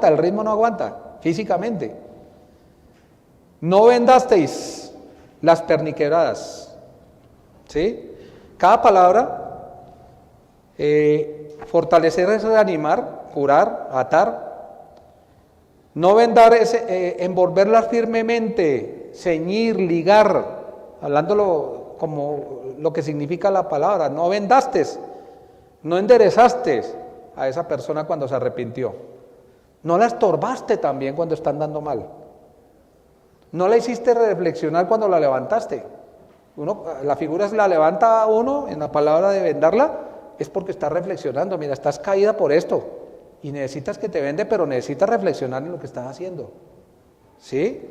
el ritmo no aguanta, físicamente. No vendasteis las perniquebradas, ¿sí? Cada palabra, fortalecer es reanimar, curar, atar. No vendar es envolverlas firmemente, ceñir, ligar, hablándolo como lo que significa la palabra. No vendaste, no enderezaste a esa persona cuando se arrepintió. No la estorbaste también cuando está andando mal. No la hiciste reflexionar cuando la levantaste. La figura la levanta uno en la palabra de vendarla, es porque está reflexionando. Mira, estás caída por esto y necesitas que te vende, pero necesitas reflexionar en lo que estás haciendo. ¿Sí?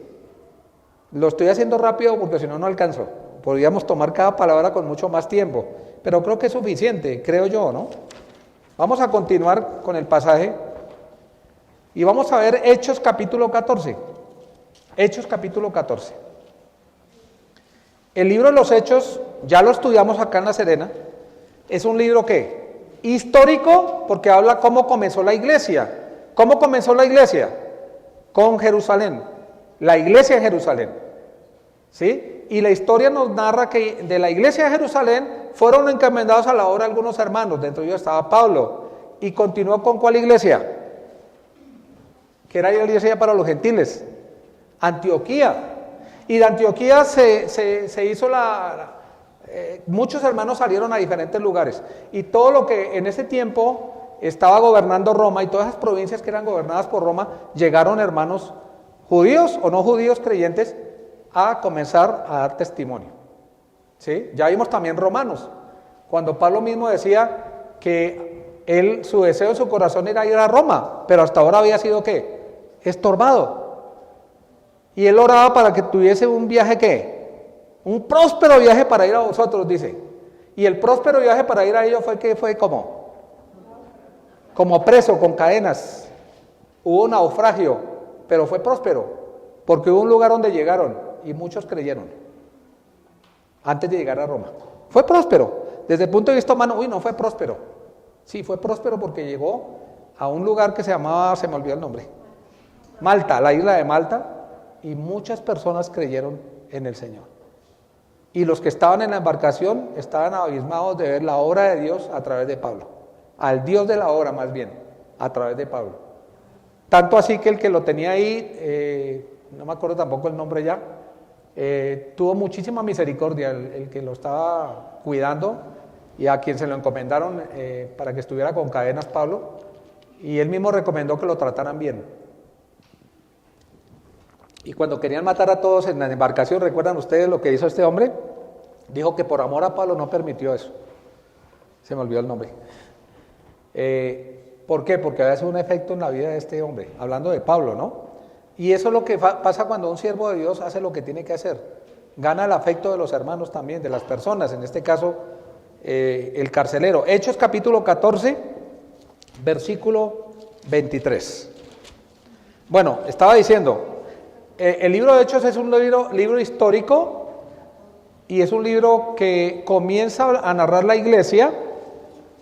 Lo estoy haciendo rápido porque si no, no alcanzo. Podríamos tomar cada palabra con mucho más tiempo, pero creo que es suficiente, creo yo, ¿no? Vamos a continuar con el pasaje y vamos a ver Hechos capítulo 14. Hechos capítulo 14. El libro de los Hechos, ya lo estudiamos acá en La Serena, es un libro ¿qué? Histórico, porque habla cómo comenzó la iglesia. ¿Cómo comenzó la iglesia? Con Jerusalén, la iglesia de Jerusalén. ¿Sí? Y la historia nos narra que de la iglesia de Jerusalén fueron encomendados a la obra algunos hermanos, dentro de ellos estaba Pablo, y continuó con ¿cuál iglesia? Que era la iglesia para los gentiles. Antioquía, y de Antioquía se hizo muchos hermanos salieron a diferentes lugares, y todo lo que en ese tiempo estaba gobernando Roma, y todas esas provincias que eran gobernadas por Roma, llegaron hermanos judíos o no judíos creyentes a comenzar a dar testimonio. ¿Sí? Ya vimos también Romanos, cuando Pablo mismo decía que su deseo en su corazón era ir a Roma, pero hasta ahora había sido ¿qué? Estorbado. Y él oraba para que tuviese un viaje ¿qué? Un próspero viaje para ir a vosotros, dice. Y el próspero viaje para ir a ellos fue como preso, con cadenas. Hubo un naufragio, pero fue próspero, porque hubo un lugar donde llegaron y muchos creyeron antes de llegar a Roma. Fue próspero. Desde el punto de vista humano, no fue próspero. Sí, fue próspero porque llegó a un lugar que se llamaba, se me olvidó el nombre, Malta, la isla de Malta. Y muchas personas creyeron en el Señor. y los que estaban en la embarcación estaban abismados de ver la obra de Dios a través de Pablo, al Dios de la obra más bien, a través de Pablo. Tanto así que el que lo tenía ahí, no me acuerdo tampoco el nombre ya, tuvo muchísima misericordia, el que lo estaba cuidando y a quien se lo encomendaron para que estuviera con cadenas Pablo, y él mismo recomendó que lo trataran bien. Y cuando querían matar a todos en la embarcación, ¿recuerdan ustedes lo que hizo este hombre? Dijo que por amor a Pablo no permitió eso. Se me olvidó el nombre. ¿Por qué? Porque había sido un efecto en la vida de este hombre, hablando de Pablo, ¿no? Y eso es lo que pasa cuando un siervo de Dios hace lo que tiene que hacer. Gana el afecto de los hermanos también, de las personas, en este caso el carcelero. Hechos capítulo 14, versículo 23. Bueno, estaba diciendo, el libro de Hechos es un libro histórico y es un libro que comienza a narrar la iglesia,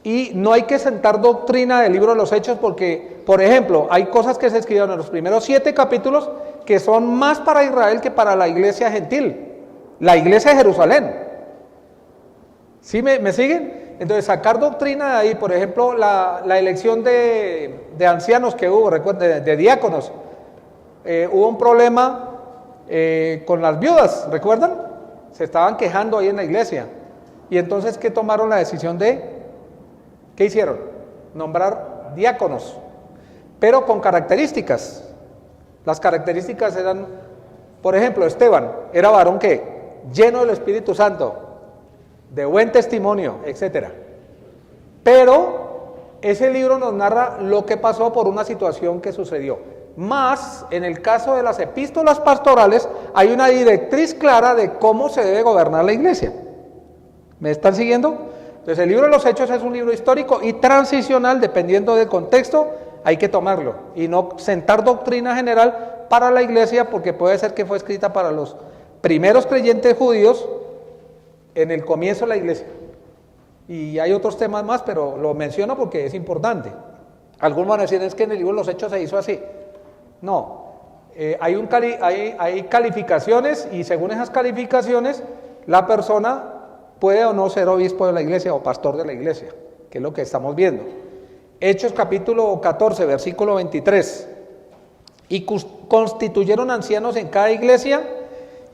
y no hay que sentar doctrina del libro de los Hechos porque, por ejemplo, hay cosas que se escribieron en los primeros 7 capítulos que son más para Israel que para la iglesia gentil, la iglesia de Jerusalén. ¿Sí me siguen? Entonces, sacar doctrina de ahí, por ejemplo, la elección de ancianos que hubo, recuerden, de diáconos. Hubo un problema con las viudas, ¿recuerdan? Se estaban quejando ahí en la iglesia. Y entonces, ¿qué tomaron la decisión de? ¿Qué hicieron? Nombrar diáconos, pero con características. Las características eran, por ejemplo, Esteban era varón que lleno del Espíritu Santo, de buen testimonio, etc. Pero ese libro nos narra lo que pasó por una situación que sucedió. Más, en el caso de las epístolas pastorales, hay una directriz clara de cómo se debe gobernar la iglesia. ¿Me están siguiendo? Entonces el libro de los Hechos es un libro histórico y transicional, dependiendo del contexto, hay que tomarlo y no sentar doctrina general para la iglesia, porque puede ser que fue escrita para los primeros creyentes judíos en el comienzo de la iglesia. Y hay otros temas más, pero lo menciono porque es importante. Algunos van a decir, es que en el libro de los Hechos se hizo así. No, hay calificaciones, y según esas calificaciones, la persona puede o no ser obispo de la iglesia o pastor de la iglesia, que es lo que estamos viendo. Hechos capítulo 14, versículo 23. Y constituyeron ancianos en cada iglesia,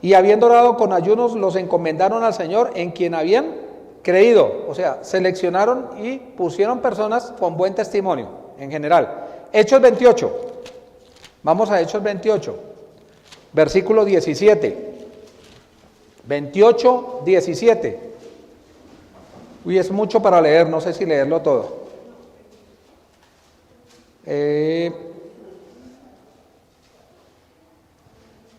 y habiendo orado con ayunos, los encomendaron al Señor en quien habían creído. O sea, seleccionaron y pusieron personas con buen testimonio, en general. Hechos 28. Vamos a Hechos 28, versículo 17. 28, 17. Uy, es mucho para leer, no sé si leerlo todo.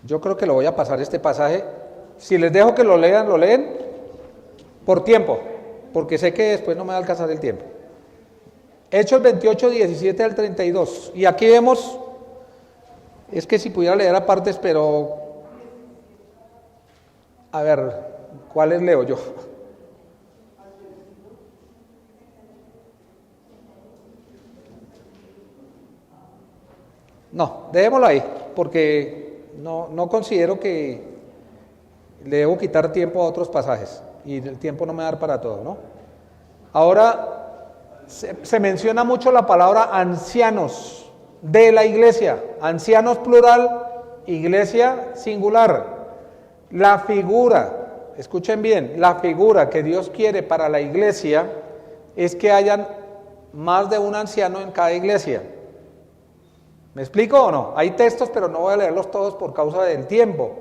Yo creo que lo voy a pasar este pasaje. Si les dejo que lo leen por tiempo, porque sé que después no me va a alcanzar el tiempo. Hechos 28, 17 al 32. Y aquí vemos, es que si pudiera leer apartes, pero a ver, ¿cuáles leo yo? No, dejémoslo ahí, porque no considero que le debo quitar tiempo a otros pasajes, y el tiempo no me va a dar para todo, ¿no? Ahora, se menciona mucho la palabra ancianos de la iglesia, ancianos plural, iglesia singular. La figura, escuchen bien, la figura que Dios quiere para la iglesia es que hayan más de un anciano en cada iglesia. ¿Me explico o no? Hay textos, pero no voy a leerlos todos por causa del tiempo.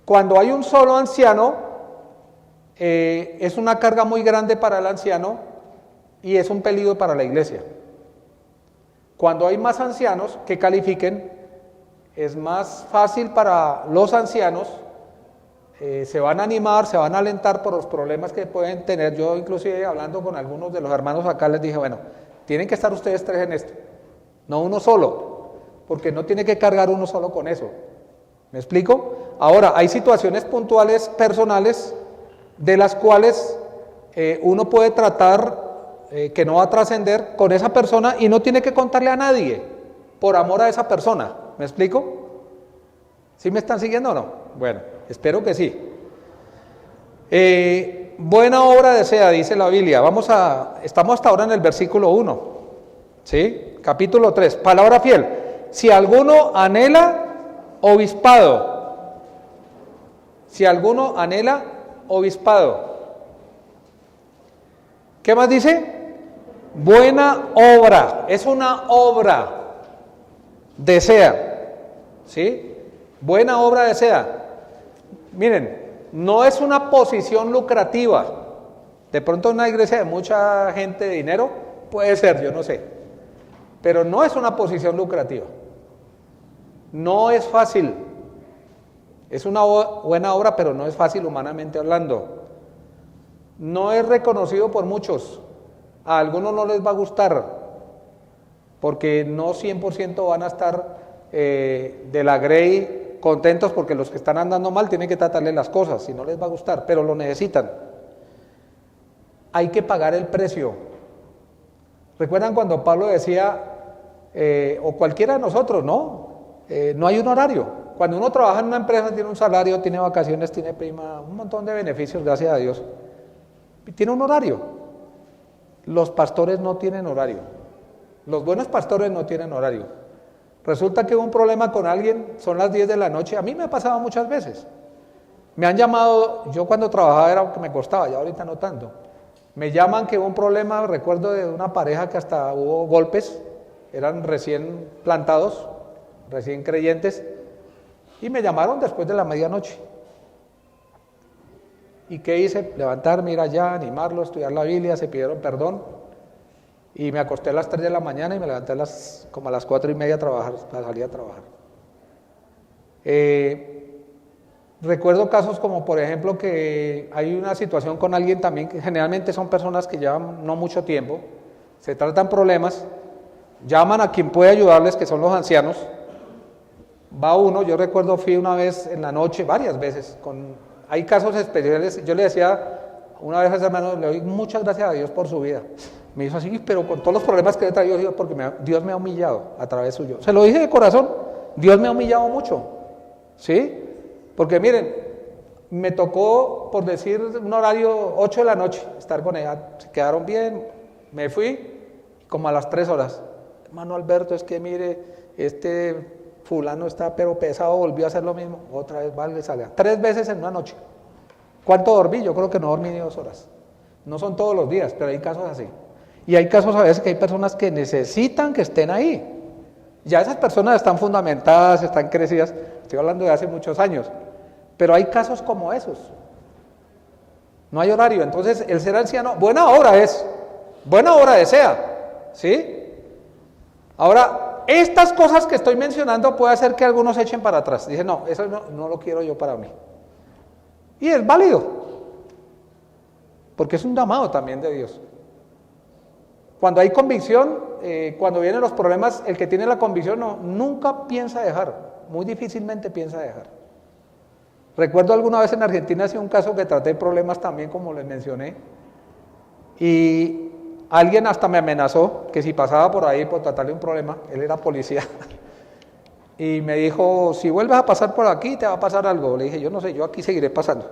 Cuando hay un solo anciano, es una carga muy grande para el anciano y es un peligro para la iglesia. Cuando hay más ancianos que califiquen, es más fácil para los ancianos, se van a animar, se van a alentar por los problemas que pueden tener. Yo inclusive hablando con algunos de los hermanos acá les dije, bueno, tienen que estar ustedes 3 en esto, no uno solo, porque no tiene que cargar uno solo con eso. ¿Me explico? Ahora, hay situaciones puntuales, personales, de las cuales uno puede tratar que no va a trascender con esa persona y no tiene que contarle a nadie por amor a esa persona. ¿Me explico? ¿Sí me están siguiendo o no? Bueno, espero que sí. Buena obra desea, dice la Biblia. Estamos hasta ahora en el versículo 1, ¿sí? Capítulo 3, palabra fiel. Si alguno anhela obispado, si alguno anhela obispado. ¿Qué más dice? Buena obra, es una obra, desea, ¿sí? Buena obra desea. Miren, no es una posición lucrativa. De pronto en una iglesia de mucha gente de dinero, puede ser, yo no sé. Pero no es una posición lucrativa. No es fácil. Es una buena obra, pero no es fácil humanamente hablando. No es reconocido por muchos. A algunos no les va a gustar, porque no 100% van a estar de la grey contentos, porque los que están andando mal tienen que tratarles las cosas, si no les va a gustar, pero lo necesitan. Hay que pagar el precio. ¿Recuerdan cuando Pablo decía, o cualquiera de nosotros, no hay un horario? Cuando uno trabaja en una empresa tiene un salario, tiene vacaciones, tiene prima, un montón de beneficios, gracias a Dios. Tiene un horario. Los pastores no tienen horario. Los buenos pastores no tienen horario. Resulta que hubo un problema con alguien, son las 10 de la noche, a mí me ha pasado muchas veces. Me han llamado, yo cuando trabajaba era que me costaba, ya ahorita no tanto. Me llaman que hubo un problema, recuerdo de una pareja que hasta hubo golpes, eran recién plantados, recién creyentes, y me llamaron después de la medianoche. ¿Y qué hice? Levantarme, ir allá, animarlo, estudiar la Biblia, se pidieron perdón. Y me acosté a las 3 de la mañana y me levanté como a las 4:30 a trabajar, para salir a trabajar. Recuerdo casos como, por ejemplo, que hay una situación con alguien también, que generalmente son personas que llevan no mucho tiempo, se tratan problemas, llaman a quien puede ayudarles, que son los ancianos. Va uno, yo recuerdo fui una vez en la noche, varias veces, hay casos especiales, yo le decía una vez a ese hermano, le doy muchas gracias a Dios por su vida. Me hizo así, pero con todos los problemas que he traído, porque Dios me ha humillado a través suyo. Se lo dije de corazón, Dios me ha humillado mucho, ¿sí? Porque miren, me tocó, por decir un horario, 8 de la noche, estar con ella, se quedaron bien, me fui, como a las 3 horas. Hermano Alberto, es que mire, este fulano está pero pesado, volvió a hacer lo mismo, otra vez, vale, sale. 3 veces en una noche. ¿Cuánto dormí? Yo creo que no dormí ni 2 horas. No son todos los días, pero hay casos así. Y hay casos a veces que hay personas que necesitan que estén ahí. Ya esas personas están fundamentadas, están crecidas, estoy hablando de hace muchos años, pero hay casos como esos. No hay horario, entonces el ser anciano, buena obra desea, ¿sí? Ahora, estas cosas que estoy mencionando puede hacer que algunos echen para atrás. Dicen, no, eso no lo quiero yo para mí. Y es válido, porque es un llamado también de Dios. Cuando hay convicción, cuando vienen los problemas, el que tiene la convicción nunca piensa dejar, muy difícilmente piensa dejar. Recuerdo alguna vez en Argentina hacía un caso que traté problemas también, como les mencioné, y alguien hasta me amenazó que si pasaba por ahí por tratarle un problema, él era policía, y me dijo, si vuelves a pasar por aquí te va a pasar algo. Le dije, yo no sé, yo aquí seguiré pasando.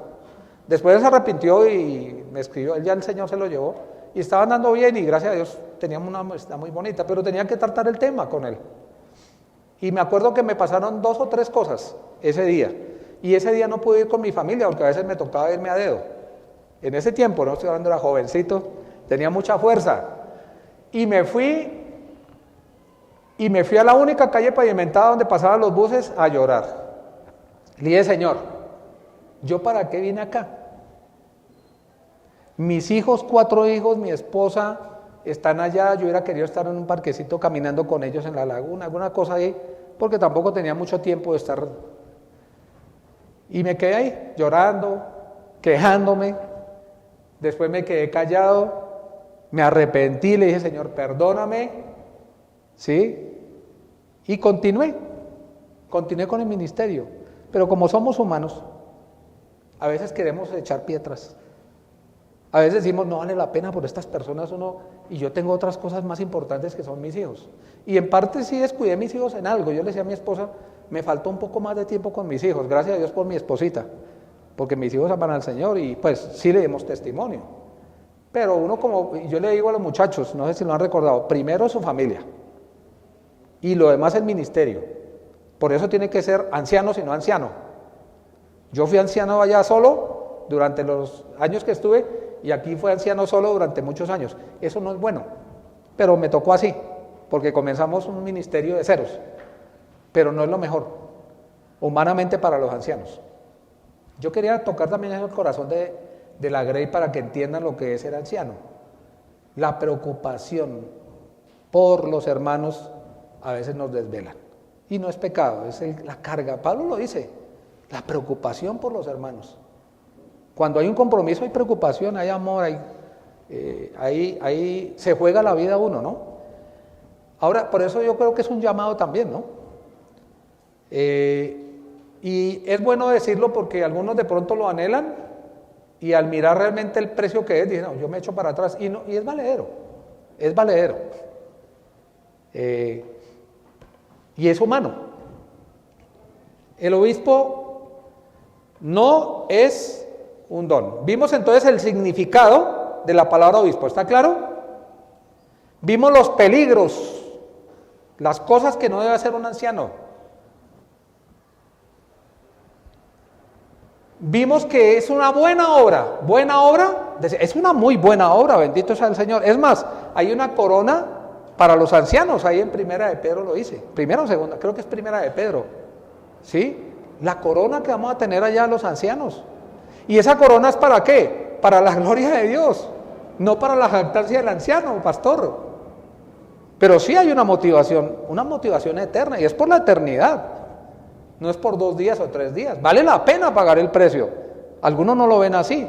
Después él se arrepintió y me escribió, él ya el Señor se lo llevó, y estaba andando bien y gracias a Dios teníamos una amistad muy bonita, pero tenía que tratar el tema con él. Y me acuerdo que me pasaron 2 o 3 cosas ese día, y ese día no pude ir con mi familia porque a veces me tocaba irme a dedo. En ese tiempo, no estoy hablando, era jovencito, tenía mucha fuerza, y me fui a la única calle pavimentada donde pasaban los buses a llorar. Le dije, Señor, ¿yo para qué vine acá? Mis hijos, 4 hijos, mi esposa, están allá, yo hubiera querido estar en un parquecito caminando con ellos en la laguna, alguna cosa ahí, porque tampoco tenía mucho tiempo de estar. Y me quedé ahí, llorando, quejándome, después me quedé callado, me arrepentí, le dije, Señor, perdóname, ¿sí? Y continué con el ministerio, pero como somos humanos, a veces queremos echar piedras. A veces decimos, no vale la pena por estas personas y yo tengo otras cosas más importantes que son mis hijos. Y en parte sí descuidé mis hijos en algo. Yo le decía a mi esposa, me faltó un poco más de tiempo con mis hijos, gracias a Dios por mi esposita. porque mis hijos aman al Señor y pues sí le demos testimonio. Pero uno como, yo le digo a los muchachos, no sé si lo han recordado, primero su familia y lo demás el ministerio. Por eso tiene que ser anciano y no anciano. Yo fui anciano allá solo durante los años que estuve y aquí fue anciano solo durante muchos años. Eso no es bueno, pero me tocó así, porque comenzamos un ministerio de ceros, pero no es lo mejor, humanamente para los ancianos. Yo quería tocar también el corazón de la Grey para que entiendan lo que es ser anciano. La preocupación por los hermanos a veces nos desvelan. Y no es pecado, es la carga. Pablo lo dice, la preocupación por los hermanos. Cuando hay un compromiso hay preocupación, hay amor, ahí se juega la vida uno, ¿no? Ahora, por eso yo creo que es un llamado también, ¿no? Y es bueno decirlo porque algunos de pronto lo anhelan y al mirar realmente el precio que es, dicen, no, yo me echo para atrás y es valedero, es valedero. Y es humano. El obispo no es un don. Vimos entonces el significado de la palabra obispo, ¿está claro? Vimos los peligros, las cosas que no debe hacer un anciano. Vimos que es una buena obra, es una muy buena obra, bendito sea el Señor. Es más, hay una corona para los ancianos, ahí en Primera de Pedro lo dice, primera o segunda, creo que es Primera de Pedro, ¿sí? La corona que vamos a tener allá los ancianos. ¿Y esa corona es para qué? Para la gloria de Dios, no para la jactancia del anciano, pastor. Pero sí hay una motivación eterna, y es por la eternidad. No es por 2 días o 3 días. Vale la pena pagar el precio. Algunos no lo ven así,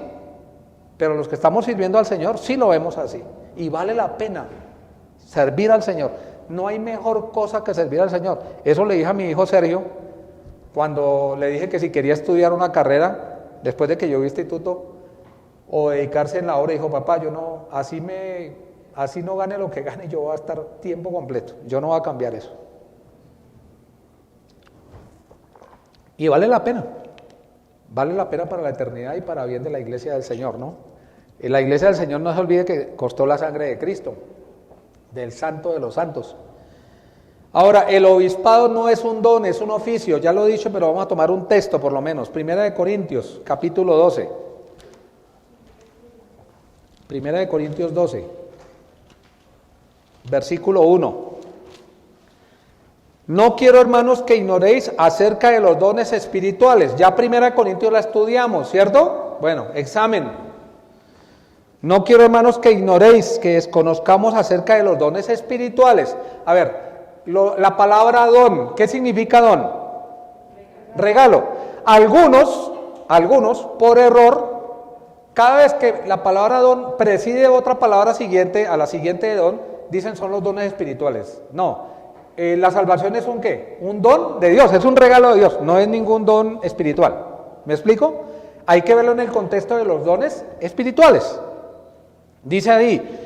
pero los que estamos sirviendo al Señor sí lo vemos así. Y vale la pena servir al Señor. No hay mejor cosa que servir al Señor. Eso le dije a mi hijo Sergio cuando le dije que si quería estudiar una carrera después de que yo vi instituto o dedicarse en la obra. Dijo, papá, yo no, así no gane lo que gane, yo voy a estar tiempo completo. Yo no voy a cambiar eso. Y vale la pena para la eternidad y para bien de la iglesia del Señor, ¿no? En la iglesia del Señor no se olvide que costó la sangre de Cristo, del santo de los santos. Ahora, el obispado no es un don, es un oficio, ya lo he dicho, pero vamos a tomar un texto por lo menos. Primera de Corintios, capítulo 12. Primera de Corintios 12, versículo 1. No quiero, hermanos, que ignoréis acerca de los dones espirituales. Ya Primera de Corintios la estudiamos, ¿cierto? Bueno, examen. No quiero, hermanos, que ignoréis, que desconozcamos acerca de los dones espirituales. A ver, la palabra don, ¿qué significa don? Regalo. Algunos, por error, cada vez que la palabra don preside otra palabra siguiente, a la siguiente de don, dicen son los dones espirituales. No. La salvación es un ¿qué? Un don de Dios, es un regalo de Dios, no es ningún don espiritual. ¿Me explico? Hay que verlo en el contexto de los dones espirituales. Dice ahí,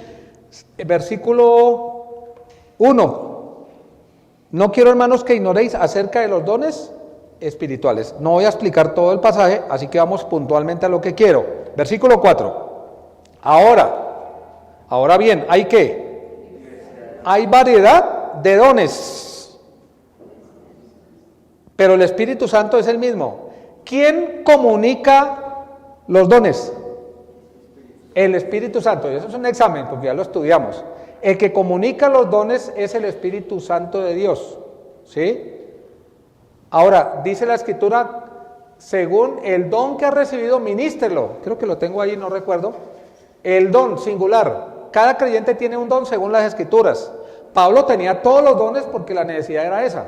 versículo 1, no quiero, hermanos, que ignoréis acerca de los dones espirituales. No voy a explicar todo el pasaje, así que vamos puntualmente a lo que quiero. Versículo 4, ahora bien, ¿hay qué? Hay variedad de dones, pero el Espíritu Santo es el mismo. ¿Quién comunica los dones? El Espíritu Santo. Y eso es un examen, porque ya lo estudiamos. El que comunica los dones es el Espíritu Santo de Dios, ¿sí? Ahora, dice la Escritura, según el don que ha recibido, ministrelo. Creo que lo tengo ahí, no recuerdo. El don, singular. Cada creyente tiene un don según las Escrituras. Pablo tenía todos los dones porque la necesidad era esa,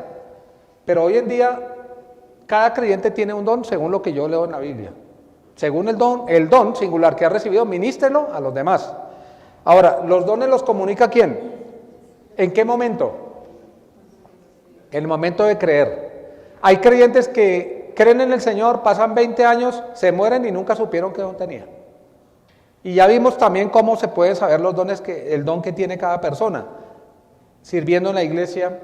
pero hoy en día cada creyente tiene un don según lo que yo leo en la Biblia, según el don singular que ha recibido, ministrelo a los demás. Ahora, ¿los dones los comunica quién? ¿En qué momento? En el momento de creer. Hay creyentes que creen en el Señor, pasan 20 años, se mueren y nunca supieron qué don tenía. Y ya vimos también cómo se pueden saber los dones, el don que tiene cada persona. Sirviendo en la iglesia,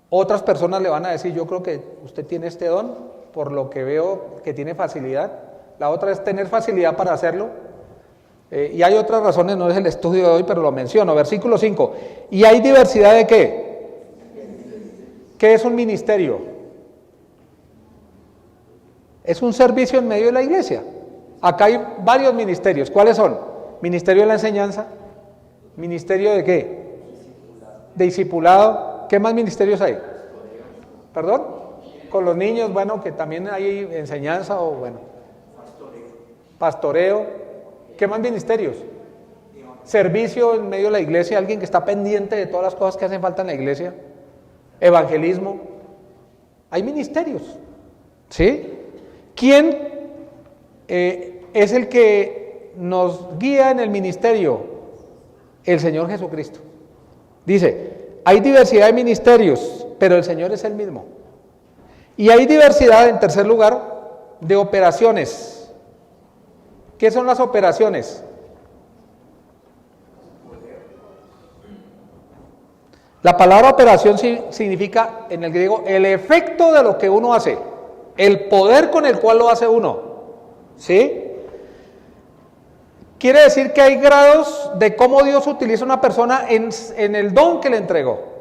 otras personas le van a decir, yo creo que usted tiene este don, por lo que veo que tiene facilidad. La otra es tener facilidad para hacerlo. Y hay otras razones, no es el estudio de hoy, pero lo menciono. Versículo 5. ¿Y hay diversidad de qué? ¿Qué es un ministerio? Es un servicio en medio de la iglesia. Acá hay varios ministerios. ¿Cuáles son? Ministerio de la enseñanza. ¿Ministerio de qué? De discipulado. ¿Qué más ministerios hay? ¿Perdón? Con los niños, bueno, que también hay enseñanza o bueno. Pastoreo. ¿Qué más ministerios? Servicio en medio de la iglesia, alguien que está pendiente de todas las cosas que hacen falta en la iglesia. Evangelismo. Hay ministerios. ¿Sí? ¿Quién es el que nos guía en el ministerio? El Señor Jesucristo. Dice, hay diversidad de ministerios, pero el Señor es el mismo. Y hay diversidad, en tercer lugar, de operaciones. ¿Qué son las operaciones? La palabra operación significa, en el griego, el efecto de lo que uno hace, el poder con el cual lo hace uno. ¿Sí? Quiere decir que hay grados de cómo Dios utiliza a una persona en el don que le entregó.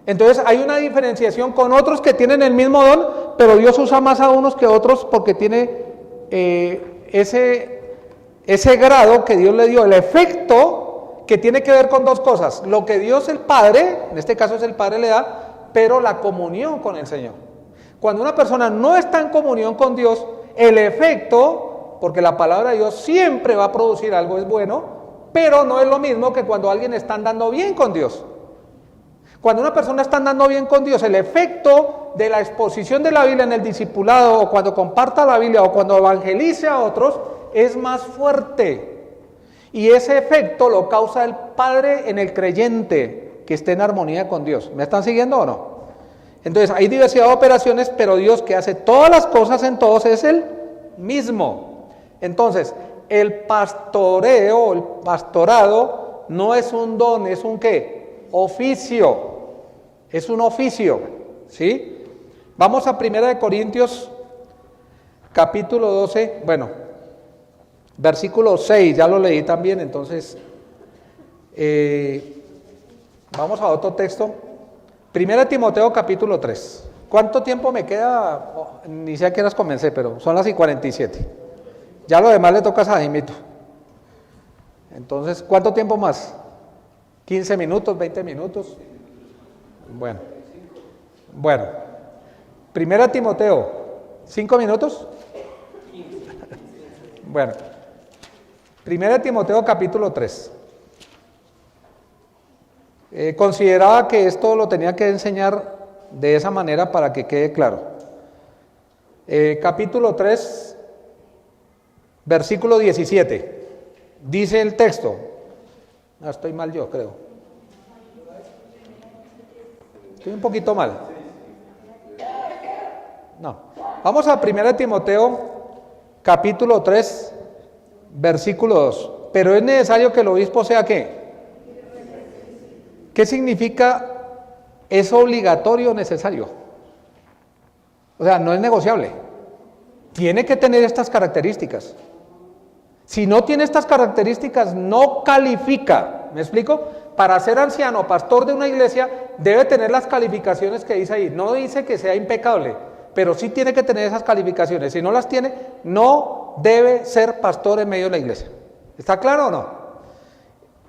Entonces hay una diferenciación con otros que tienen el mismo don, pero Dios usa más a unos que a otros porque tiene ese grado que Dios le dio, el efecto que tiene que ver con dos cosas, lo que Dios el Padre, en este caso es el Padre, le da, pero la comunión con el Señor. Cuando una persona no está en comunión con Dios, el efecto, porque la palabra de Dios siempre va a producir algo, es bueno, pero no es lo mismo que cuando alguien está andando bien con Dios. Cuando una persona está andando bien con Dios, el efecto de la exposición de la Biblia en el discipulado, o cuando comparta la Biblia, o cuando evangelice a otros, es más fuerte. Y ese efecto lo causa el Padre en el creyente que esté en armonía con Dios. ¿Me están siguiendo o no? Entonces hay diversidad de operaciones, pero Dios que hace todas las cosas en todos es el mismo. Entonces, el pastoreo, el pastorado, no es un don, es un ¿qué? Oficio. Es un oficio, ¿sí? Vamos a 1 Corintios, capítulo 12, bueno, versículo 6, ya lo leí también, entonces, vamos a otro texto. 1 Timoteo, capítulo 3. ¿Cuánto tiempo me queda? Oh, ni sé a qué horas comencé, pero son las 47. Ya lo demás le toca a Jaimito. Entonces, ¿cuánto tiempo más? ¿15 minutos, 20 minutos? Bueno. 1 Timoteo, ¿5 minutos? Bueno. 1 Timoteo, capítulo 3. Consideraba que esto lo tenía que enseñar de esa manera para que quede claro. Capítulo 3, versículo 17. Dice el texto. No, estoy mal yo, creo. Estoy un poquito mal. No. Vamos a 1 Timoteo, capítulo 3, versículo 2. Pero es necesario que el obispo sea ¿qué? ¿Qué significa? Es obligatorio o necesario. O sea, no es negociable. Tiene que tener estas características. Si no tiene estas características, no califica. ¿Me explico? Para ser anciano, pastor de una iglesia, debe tener las calificaciones que dice ahí. No dice que sea impecable, pero sí tiene que tener esas calificaciones. Si no las tiene, no debe ser pastor en medio de la iglesia. ¿Está claro o no?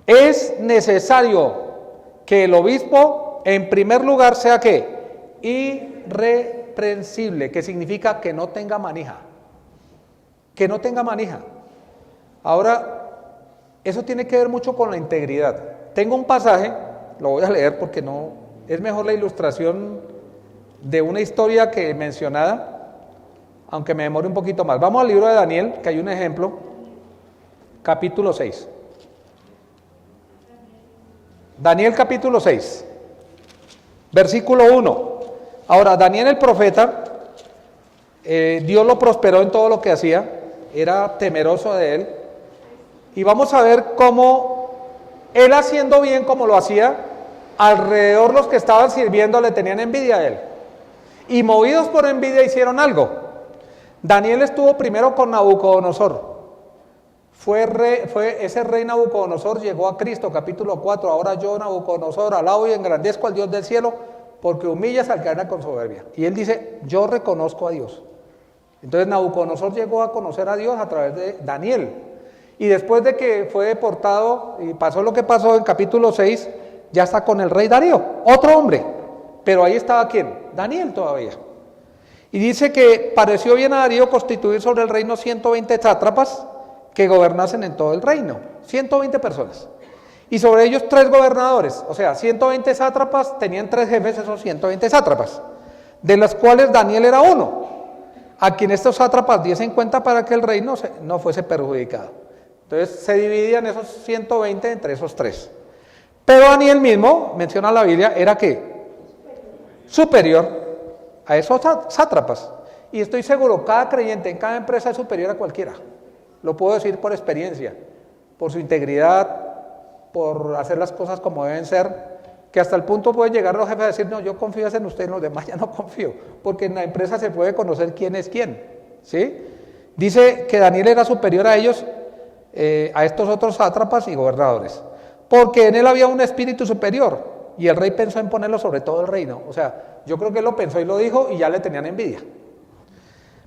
Es necesario que el obispo, en primer lugar, sea ¿qué? Irreprensible, que significa que no tenga manija. Que no tenga manija. Ahora, eso tiene que ver mucho con la integridad. Tengo un pasaje, lo voy a leer porque no, es mejor la ilustración de una historia que mencionada, aunque me demore un poquito más. Vamos al libro de Daniel, que hay un ejemplo, capítulo 6. Daniel capítulo 6, versículo 1. Ahora, Daniel el profeta, Dios lo prosperó en todo lo que hacía, era temeroso de él, y vamos a ver cómo él haciendo bien como lo hacía, alrededor los que estaban sirviendo le tenían envidia a él, y movidos por envidia hicieron algo. Daniel estuvo primero con Nabucodonosor. Ese rey Nabucodonosor llegó a Cristo, capítulo 4. Ahora yo, Nabucodonosor, alabo y engrandezco al Dios del cielo, porque humillas al que anda con soberbia. Y él dice, yo reconozco a Dios. Entonces Nabucodonosor llegó a conocer a Dios a través de Daniel. Y después de que fue deportado y pasó lo que pasó en capítulo 6, ya está con el rey Darío, otro hombre. Pero ahí estaba ¿quién? Daniel todavía. Y dice que pareció bien a Darío constituir sobre el reino 120 sátrapas que gobernasen en todo el reino. 120 personas. Y sobre ellos 3 gobernadores. O sea, 120 sátrapas, tenían 3 jefes esos 120 sátrapas. De los cuales Daniel era uno. A quien estos sátrapas diesen cuenta para que el reino no fuese perjudicado. Entonces se dividían esos 120 entre esos 3. Pero Daniel mismo, menciona la Biblia, era ¿qué? Superior a esos sátrapas. Y estoy seguro, cada creyente en cada empresa es superior a cualquiera. Lo puedo decir por experiencia, por su integridad, por hacer las cosas como deben ser, que hasta el punto pueden llegar los jefes a decir, no, yo confío en usted, en los demás ya no confío, porque en la empresa se puede conocer quién es quién, ¿sí? Dice que Daniel era superior a ellos, a estos otros sátrapas y gobernadores, porque en él había un espíritu superior, y el rey pensó en ponerlo sobre todo el reino. O sea, yo creo que él lo pensó y lo dijo, y ya le tenían envidia.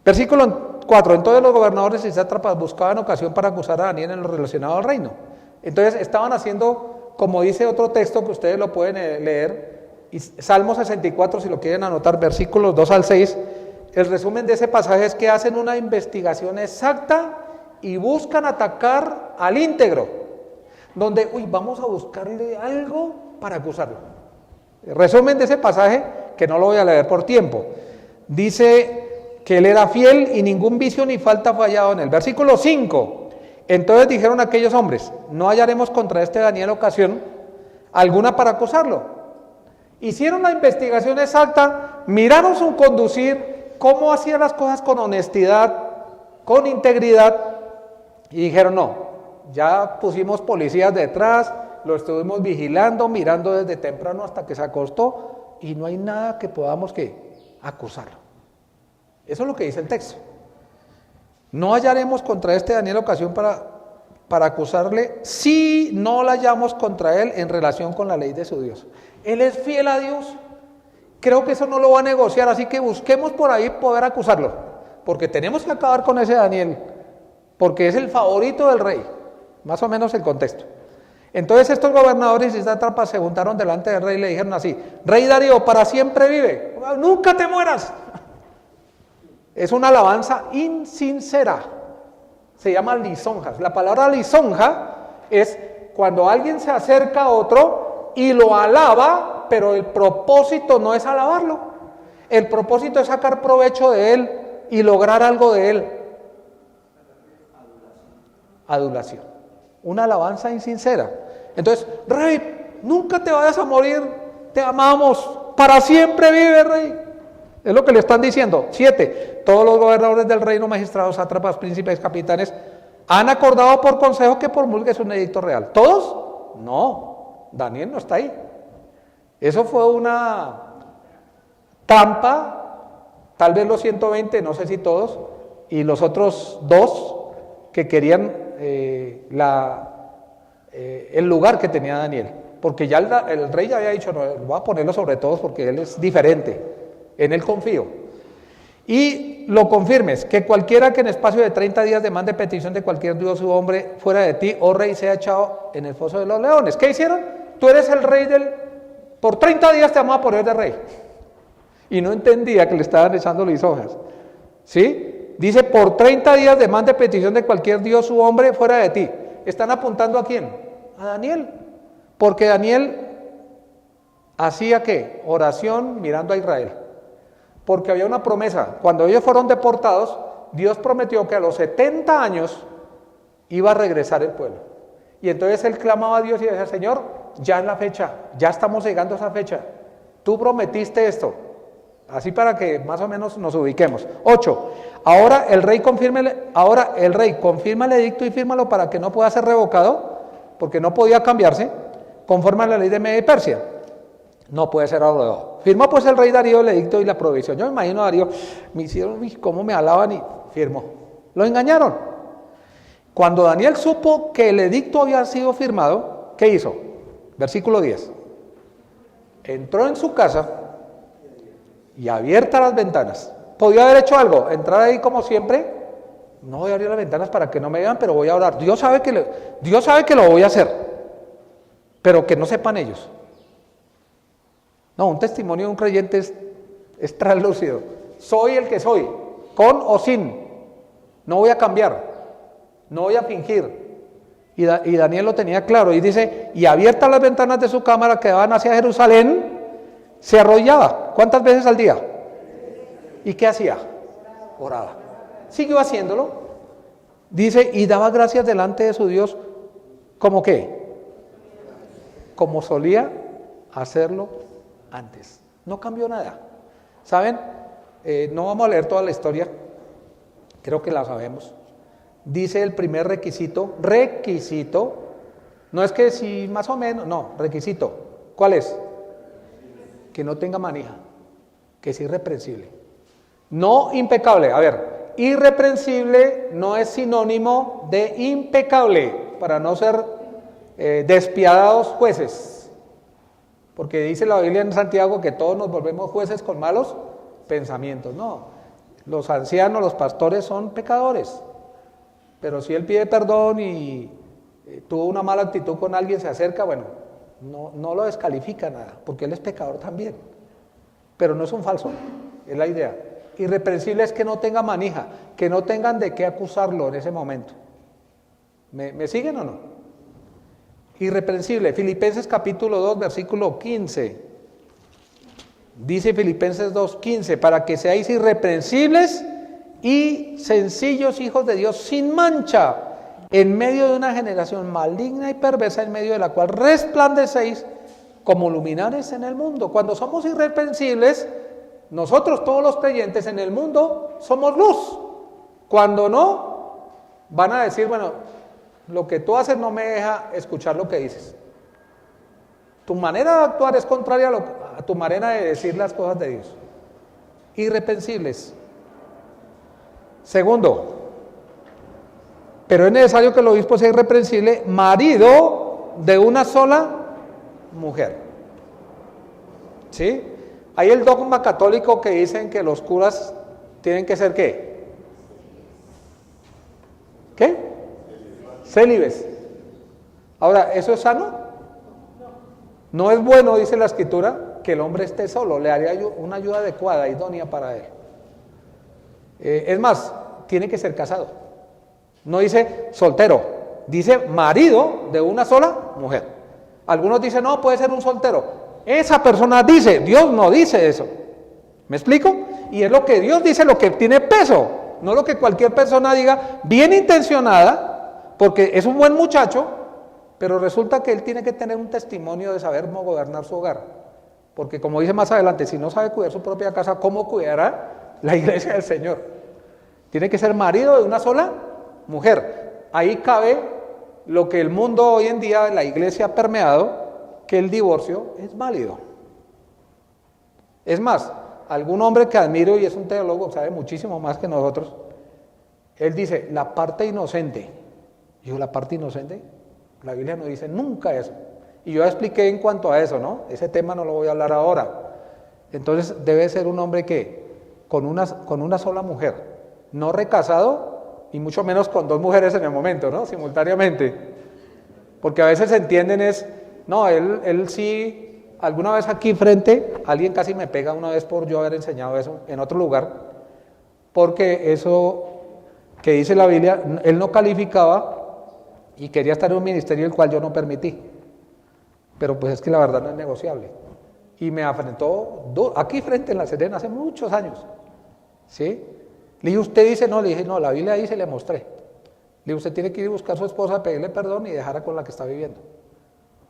Versículo 4, entonces los gobernadores y sátrapas buscaban ocasión para acusar a Daniel en lo relacionado al reino. Entonces estaban haciendo, como dice otro texto que ustedes lo pueden leer, y Salmo 64, si lo quieren anotar, versículos 2 al 6, el resumen de ese pasaje es que hacen una investigación exacta y buscan atacar al íntegro, donde, vamos a buscarle algo para acusarlo. El resumen de ese pasaje, que no lo voy a leer por tiempo, dice que él era fiel y ningún vicio ni falta fallado en él. Versículo 5, entonces dijeron aquellos hombres, no hallaremos contra este Daniel ocasión alguna para acusarlo. Hicieron la investigación exacta, miraron su conducir, cómo hacía las cosas con honestidad, con integridad, y dijeron, no, ya pusimos policías detrás, lo estuvimos vigilando, mirando desde temprano hasta que se acostó, y no hay nada que podamos acusarlo. Eso es lo que dice el texto. No hallaremos contra este Daniel ocasión para acusarle si no la hallamos contra él en relación con la ley de su Dios. Él es fiel a Dios. Creo que eso no lo va a negociar, así que busquemos por ahí poder acusarlo, porque tenemos que acabar con ese Daniel, porque es el favorito del rey, más o menos el contexto. Entonces estos gobernadores y sátrapas se juntaron delante del rey y le dijeron así, rey Darío, para siempre vive, nunca te mueras. Es una alabanza insincera, se llama lisonjas. La palabra lisonja es cuando alguien se acerca a otro y lo alaba, pero el propósito no es alabarlo, el propósito es sacar provecho de él y lograr algo de él. Adulación, una alabanza insincera. Entonces, rey, nunca te vayas a morir, te amamos, para siempre vive, rey. Es lo que le están diciendo. 7. Todos los gobernadores del reino, magistrados, sátrapas, príncipes, capitanes, han acordado por consejo que promulgues un edicto real. ¿Todos? No, Daniel no está ahí. Eso fue una trampa, tal vez los 120, no sé si todos, y los otros 2 que querían el lugar que tenía Daniel, porque ya el rey ya había dicho, no, voy a ponerlo sobre todos porque él es diferente, en él confío. Y lo confirmes, que cualquiera que en espacio de 30 días demande petición de cualquier dios u hombre fuera de ti, oh rey, sea echado en el foso de los leones. ¿Qué hicieron? Tú eres el rey por 30 días te vamos a poner de rey. Y no entendía que le estaban echando lisonjas. ¿Sí? Dice, por 30 días demande petición de cualquier dios u hombre fuera de ti. ¿Están apuntando a quién? A Daniel. Porque Daniel hacía ¿qué? Oración mirando a Israel. Porque había una promesa. Cuando ellos fueron deportados, Dios prometió que a los 70 años iba a regresar el pueblo. Y entonces él clamaba a Dios y decía, Señor, ya es la fecha, ya estamos llegando a esa fecha. Tú prometiste esto. Así para que más o menos nos ubiquemos. 8. Ahora el rey confirma el edicto y fírmalo para que no pueda ser revocado, porque no podía cambiarse, conforme a la ley de Media y Persia. No puede ser abrogado. Firmó pues el rey Darío el edicto y la provisión. Yo me imagino a Darío, me hicieron, cómo me alaban y firmó. Lo engañaron. Cuando Daniel supo que el edicto había sido firmado, ¿qué hizo? Versículo 10. Entró en su casa y abiertas las ventanas. ¿Podía haber hecho algo? ¿Entrar ahí como siempre? No voy a abrir las ventanas para que no me vean, pero voy a orar. Dios sabe que lo voy a hacer, pero que no sepan ellos. No, un testimonio de un creyente es translúcido. Soy el que soy, con o sin. No voy a cambiar, no voy a fingir. Y Daniel lo tenía claro, y dice, y abiertas las ventanas de su cámara que daban hacia Jerusalén, se arrodillaba. ¿Cuántas veces al día? ¿Y qué hacía? Oraba. Siguió haciéndolo. Dice, y daba gracias delante de su Dios, ¿cómo qué? Como solía hacerlo antes. No cambió nada. ¿Saben? No vamos a leer toda la historia, creo que la sabemos. Dice el primer requisito, no es que si más o menos, no, requisito. ¿Cuál es? Que no tenga manija, que es irreprensible. No impecable, a ver, irreprensible no es sinónimo de impecable, para no ser despiadados jueces, porque dice la Biblia en Santiago que todos nos volvemos jueces con malos pensamientos. No, los ancianos, los pastores son pecadores, pero si él pide perdón y tuvo una mala actitud con alguien, se acerca, bueno, no lo descalifica nada, porque él es pecador también, pero no es un falso, es la idea. Irreprensible es que no tenga manija, que no tengan de qué acusarlo en ese momento. ¿Me siguen o no? Irreprensible. Filipenses capítulo 2, versículo 15. Dice Filipenses 2:15, para que seáis irreprensibles y sencillos hijos de Dios sin mancha, en medio de una generación maligna y perversa, en medio de la cual resplandecéis como luminares en el mundo. Cuando somos irreprensibles, nosotros todos los creyentes en el mundo somos luz. Cuando no, van a decir, bueno, lo que tú haces no me deja escuchar lo que dices. Tu manera de actuar es contraria a tu manera de decir las cosas de Dios. Irreprensibles. Segundo, pero es necesario que el obispo sea irreprensible, marido de una sola mujer. ¿Sí? Hay el dogma católico que dicen que los curas tienen que ser ¿qué? ¿Qué? Célibes. Ahora, ¿eso es sano? No es bueno, dice la Escritura, que el hombre esté solo, le haría una ayuda adecuada, idónea para él. Es más, tiene que ser casado. No dice soltero, dice marido de una sola mujer. Algunos dicen, no, puede ser un soltero. Esa persona dice, Dios no dice eso. ¿Me explico? Y es lo que Dios dice, lo que tiene peso, no lo que cualquier persona diga, bien intencionada, porque es un buen muchacho, pero resulta que él tiene que tener un testimonio de saber cómo gobernar su hogar. Porque como dice más adelante, si no sabe cuidar su propia casa, ¿cómo cuidará la iglesia del Señor? Tiene que ser marido de una sola mujer. Ahí cabe lo que el mundo hoy en día, la iglesia ha permeado, que el divorcio es válido. Es más, algún hombre que admiro y es un teólogo, sabe muchísimo más que nosotros, él dice, la parte inocente. Yo, ¿la parte inocente? La Biblia no dice nunca eso. Y yo ya expliqué en cuanto a eso, ¿no? Ese tema no lo voy a hablar ahora. Entonces debe ser un hombre que, con una sola mujer, no recasado, y mucho menos con dos mujeres en el momento, ¿no? Simultáneamente. Porque a veces entienden no, él sí, alguna vez aquí frente, alguien casi me pega una vez por yo haber enseñado eso en otro lugar, porque eso que dice la Biblia, él no calificaba y quería estar en un ministerio el cual yo no permití, pero pues es que la verdad no es negociable, y me afrentó aquí frente en La Serena hace muchos años, ¿sí? Le dije, ¿usted dice? No, le dije, no, la Biblia dice, le mostré. Le dije, usted tiene que ir a buscar a su esposa, pedirle perdón y dejarla con la que está viviendo.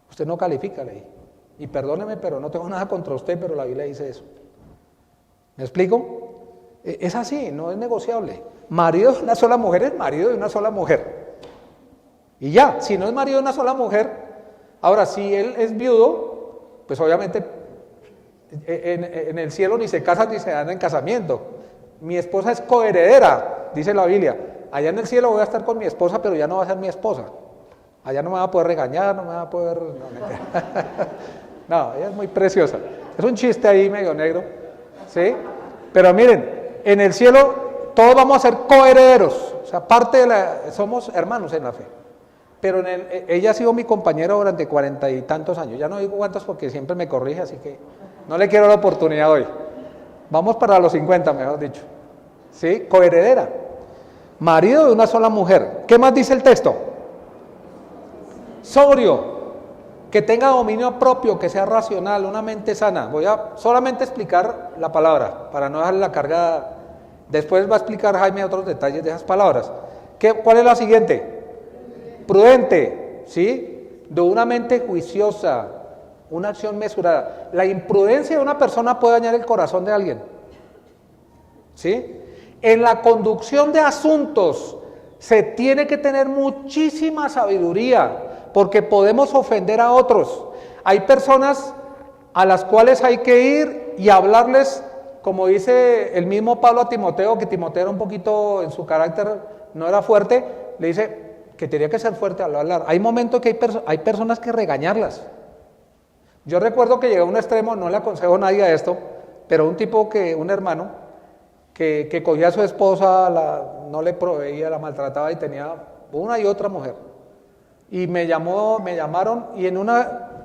Usted no califica, le dije. Y perdóneme, pero no tengo nada contra usted, pero la Biblia dice eso. ¿Me explico? Es así, no es negociable. Marido de una sola mujer es marido de una sola mujer. Y ya, si no es marido de una sola mujer, ahora si él es viudo, pues obviamente en el cielo ni se casan ni se dan en casamiento. Mi esposa es coheredera dice la Biblia, allá en el cielo voy a estar con mi esposa, pero ya no va a ser mi esposa. Allá no me va a poder regañar, no me va a poder... No, ella es muy preciosa. Es un chiste ahí medio negro, ¿sí? Pero miren, en el cielo todos vamos a ser coherederos, o sea, somos hermanos en la fe. Pero ella ha sido mi compañera durante 40 y tantos años. Ya no digo cuántos porque siempre me corrige, así que no le quiero la oportunidad hoy. Vamos para los 50, mejor dicho. ¿Sí? Coheredera. Marido de una sola mujer. ¿Qué más dice el texto? Sobrio. Que tenga dominio propio, que sea racional, una mente sana. Voy a solamente explicar la palabra, para no dejarle la carga. Después va a explicar Jaime otros detalles de esas palabras. ¿Cuál es la siguiente? Prudente, ¿sí? De una mente juiciosa, una acción mesurada. La imprudencia de una persona puede dañar el corazón de alguien, ¿sí? En la conducción de asuntos se tiene que tener muchísima sabiduría, porque podemos ofender a otros. Hay personas a las cuales hay que ir y hablarles, como dice el mismo Pablo a Timoteo, que Timoteo era un poquito en su carácter, no era fuerte, le dice que tenía que ser fuerte al hablar. Hay momentos que hay personas que regañarlas. Yo recuerdo que llegué a un extremo, no le aconsejo a nadie a esto, pero un hermano, que cogía a su esposa, no le proveía, la maltrataba y tenía una y otra mujer. Y me llamaron y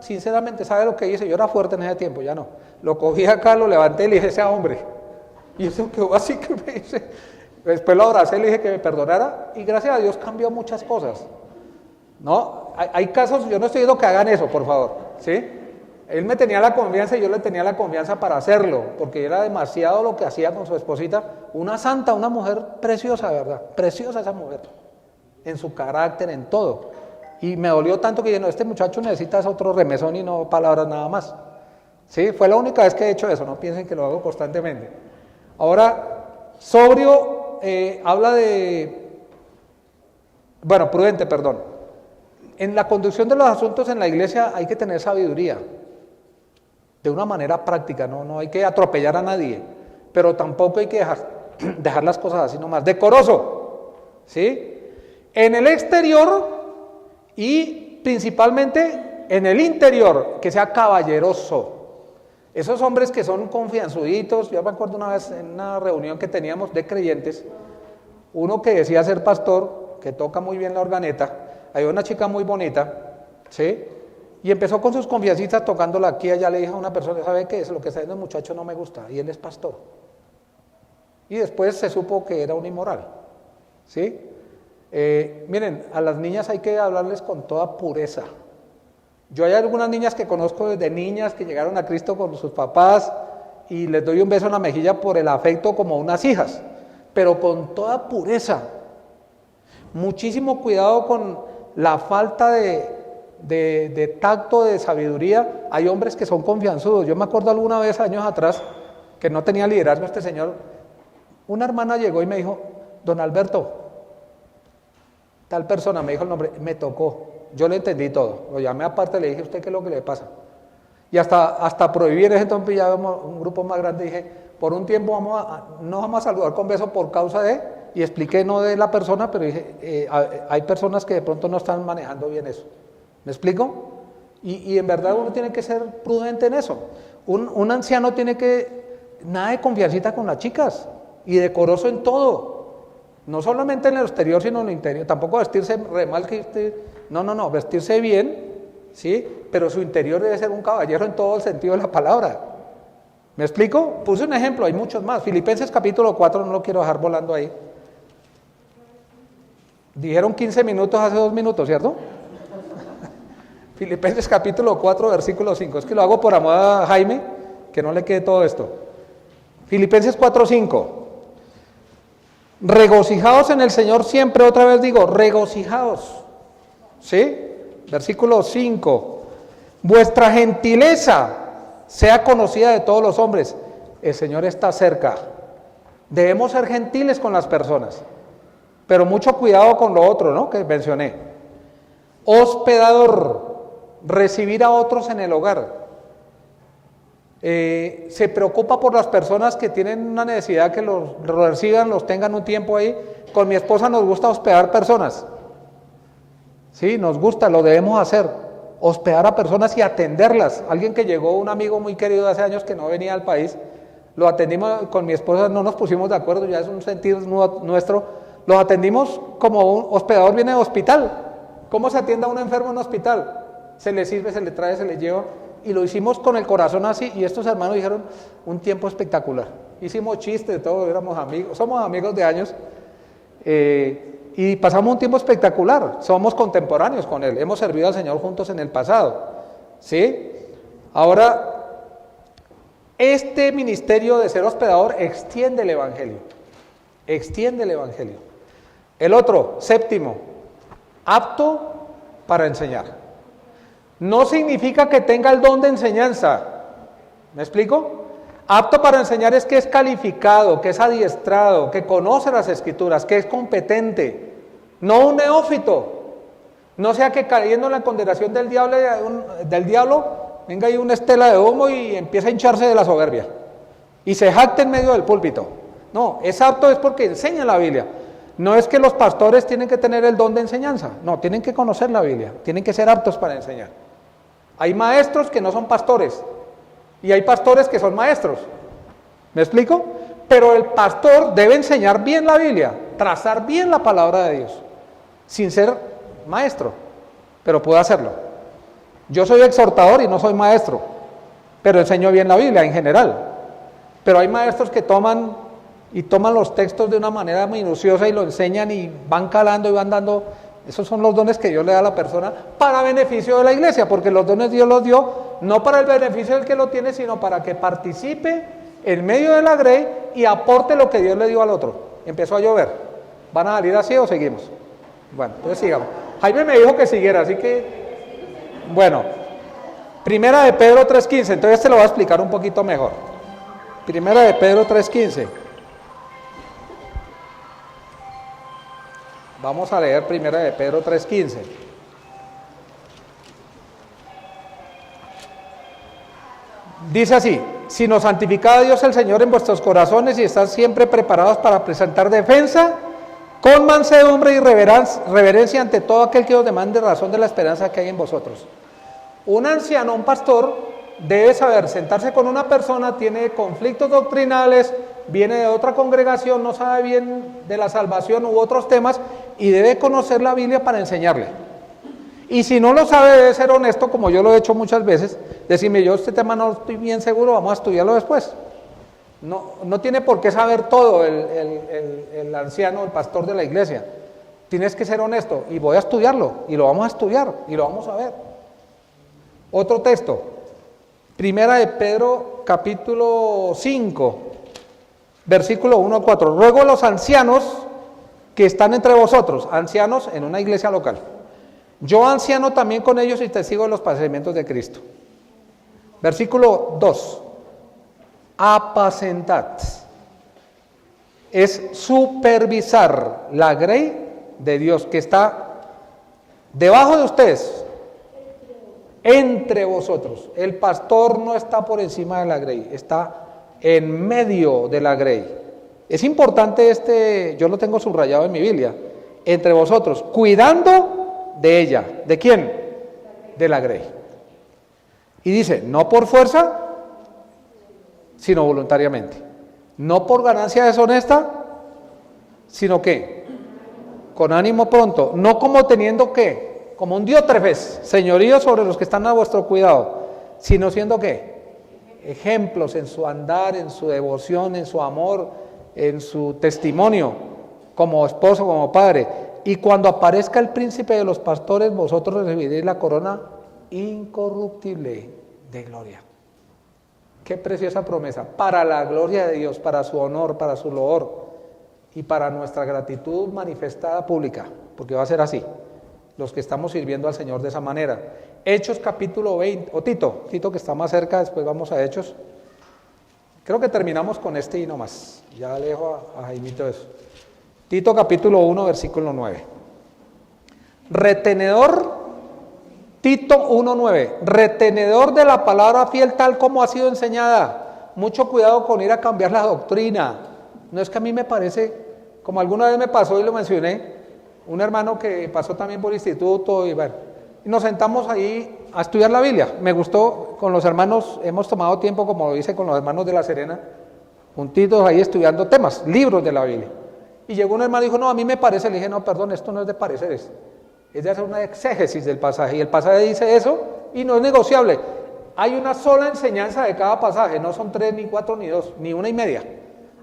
sinceramente, ¿sabe lo que hice? Yo era fuerte en ese tiempo, ya no. Lo cogí acá, lo levanté y le dije, sea hombre. Y eso quedó así que me dice. Después lo abracé y le dije que me perdonara y gracias a Dios cambió muchas cosas. ¿No? Hay casos, yo no estoy diciendo que hagan eso, por favor, ¿sí? Él me tenía la confianza y yo le tenía la confianza para hacerlo, porque era demasiado lo que hacía con su esposita. Una santa, una mujer preciosa, ¿verdad? Preciosa esa mujer, en su carácter, en todo. Y me dolió tanto que dije, no, este muchacho necesita otro remesón y no palabras nada más. ¿Sí? Fue la única vez que he hecho eso, no piensen que lo hago constantemente. Ahora, sobrio habla de... Bueno, prudente, perdón. En la conducción de los asuntos en la iglesia hay que tener sabiduría. De una manera práctica, no hay que atropellar a nadie. Pero tampoco hay que dejar las cosas así nomás. Decoroso. ¿Sí? En el exterior... y principalmente en el interior, que sea caballeroso. Esos hombres que son confianzuditos, yo me acuerdo una vez en una reunión que teníamos de creyentes, uno que decía ser pastor, que toca muy bien la organeta, había una chica muy bonita, ¿sí? Y empezó con sus confiancitas tocándola aquí, allá le dijo a una persona, ¿sabe qué es? Lo que está haciendo el muchacho no me gusta, y él es pastor. Y después se supo que era un inmoral, ¿sí? Miren, a las niñas hay que hablarles con toda pureza. Yo hay algunas niñas que conozco desde niñas que llegaron a Cristo con sus papás y les doy un beso en la mejilla por el afecto como unas hijas, pero con toda pureza. Muchísimo cuidado con la falta de tacto, de sabiduría. Hay hombres que son confianzudos. Yo me acuerdo alguna vez, años atrás, que no tenía liderazgo este señor. Una hermana llegó y me dijo, don Alberto, tal persona, me dijo el nombre, me tocó, yo le entendí todo, lo llamé aparte, le dije, ¿usted qué es lo que le pasa? Y hasta prohibir ese entonces ya un grupo más grande, dije, por un tiempo no vamos a saludar con beso por causa de, y expliqué no de la persona, pero dije, hay personas que de pronto no están manejando bien eso, ¿me explico? Y en verdad uno tiene que ser prudente en eso, un anciano tiene que, nada de confiancita con las chicas, y decoroso en todo. No solamente en el exterior, sino en el interior. Tampoco vestirse re mal no, vestirse bien, ¿sí? Pero su interior debe ser un caballero en todo el sentido de la palabra. ¿Me explico? Puse un ejemplo, hay muchos más. Filipenses capítulo 4, no lo quiero dejar volando ahí. Dijeron 15 minutos hace 2 minutos, ¿cierto? Filipenses capítulo 4, versículo 5. Es que lo hago por amor a Jaime, que no le quede todo esto. Filipenses 4, 5. Regocijaos en el Señor siempre, otra vez digo, regocijaos. ¿Sí? Versículo 5. Vuestra gentileza sea conocida de todos los hombres. El Señor está cerca. Debemos ser gentiles con las personas, pero mucho cuidado con lo otro, ¿no? Que mencioné. Hospedador, recibir a otros en el hogar. Se preocupa por las personas que tienen una necesidad, que los reciban, los tengan un tiempo ahí, Con mi esposa nos gusta hospedar personas. Sí, nos gusta, lo debemos hacer. Hospedar a personas y atenderlas. Alguien que llegó, un amigo muy querido de hace años que no venía al país, lo atendimos con mi esposa, no nos pusimos de acuerdo, ya es un sentir nuestro. Los atendimos como un hospedador viene de hospital. ¿Cómo se atiende a un enfermo en un hospital? Se le sirve, se le trae, se le lleva. Y lo hicimos con el corazón así. Y estos hermanos dijeron, un tiempo espectacular. Hicimos chistes, todos éramos amigos, somos amigos de años. Y pasamos un tiempo espectacular. Somos contemporáneos con Él. Hemos servido al Señor juntos en el pasado. ¿Sí? Ahora, este ministerio de ser hospedador extiende el Evangelio. Extiende el Evangelio. El otro, séptimo, apto para enseñar. No significa que tenga el don de enseñanza. ¿Me explico? Apto para enseñar es que es calificado, que es adiestrado, que conoce las Escrituras, que es competente. No un neófito. No sea que cayendo en la condenación del diablo venga ahí una estela de humo y empieza a hincharse de la soberbia. Y se jacte en medio del púlpito. No, es apto es porque enseña la Biblia. No es que los pastores tienen que tener el don de enseñanza. No, tienen que conocer la Biblia. Tienen que ser aptos para enseñar. Hay maestros que no son pastores. Y hay pastores que son maestros. ¿Me explico? Pero el pastor debe enseñar bien la Biblia, trazar bien la palabra de Dios, sin ser maestro, pero puede hacerlo. Yo soy exhortador y no soy maestro, pero enseño bien la Biblia en general. Pero hay maestros que toman los textos de una manera minuciosa y lo enseñan y van calando y van dando. Esos son los dones que Dios le da a la persona para beneficio de la iglesia, porque los dones Dios los dio no para el beneficio del que lo tiene, sino para que participe en medio de la grey y aporte lo que Dios le dio al otro. Empezó a llover. ¿Van a salir así o seguimos? Bueno, entonces sigamos. Jaime me dijo que siguiera, así que, bueno, Primera de Pedro 3:15, entonces te lo voy a explicar un poquito mejor. Primera de Pedro 3:15. Vamos a leer Primera de Pedro 3:15. Dice así: sino santificad a Dios el Señor en vuestros corazones y estad siempre preparados para presentar defensa con mansedumbre y reverencia ante todo aquel que os demande razón de la esperanza que hay en vosotros. Un anciano, un pastor, debe saber sentarse con una persona, tiene conflictos doctrinales, viene de otra congregación, no sabe bien de la salvación u otros temas y debe conocer la Biblia para enseñarle. Y si no lo sabe, debe ser honesto, como yo lo he hecho muchas veces, decirme, yo este tema no estoy bien seguro, vamos a estudiarlo después. No tiene por qué saber todo el anciano, el pastor de la iglesia. Tienes que ser honesto y voy a estudiarlo y lo vamos a estudiar y lo vamos a ver. Otro texto, Primera de Pedro capítulo 5, versículo 1 a 4. Ruego a los ancianos que están entre vosotros, ancianos en una iglesia local. Yo anciano también con ellos y testigo de los padecimientos de Cristo. Versículo 2. Apacentad. Es supervisar la grey de Dios que está debajo de ustedes, entre vosotros. El pastor no está por encima de la grey, está en medio de la grey. Es importante yo lo tengo subrayado en mi Biblia, entre vosotros, cuidando de ella. ¿De quién? De la grey. Y dice, no por fuerza, sino voluntariamente. No por ganancia deshonesta, sino que con ánimo pronto, no como teniendo que, como un diótrefes, señorío sobre los que están a vuestro cuidado, sino siendo que ejemplos en su andar, en su devoción, en su amor, en su testimonio, como esposo, como padre. Y cuando aparezca el príncipe de los pastores, vosotros recibiréis la corona incorruptible de gloria. Qué preciosa promesa, para la gloria de Dios, para su honor, para su loor y para nuestra gratitud manifestada pública, porque va a ser así, los que estamos sirviendo al Señor de esa manera. Hechos capítulo 20, o Tito que está más cerca, después vamos a Hechos. Creo que terminamos con este y no más, ya le dejo a Jaimito eso. Tito capítulo 1, versículo 9. Retenedor, Tito 1:9, retenedor de la palabra fiel tal como ha sido enseñada. Mucho cuidado con ir a cambiar la doctrina. No es que a mí me parece Como alguna vez me pasó y lo mencioné, un hermano que pasó también por instituto y bueno, y nos sentamos ahí a estudiar la Biblia. Me gustó, con los hermanos, hemos tomado tiempo, como lo hice con los hermanos de La Serena, juntitos ahí estudiando temas, libros de la Biblia. Y llegó un hermano y dijo, no, a mí me parece, le dije, no, perdón, esto no es de pareceres, es de hacer una exégesis del pasaje, y el pasaje dice eso, y no es negociable. Hay una sola enseñanza de cada pasaje, no son 3, ni 4, ni 2, ni 1.5.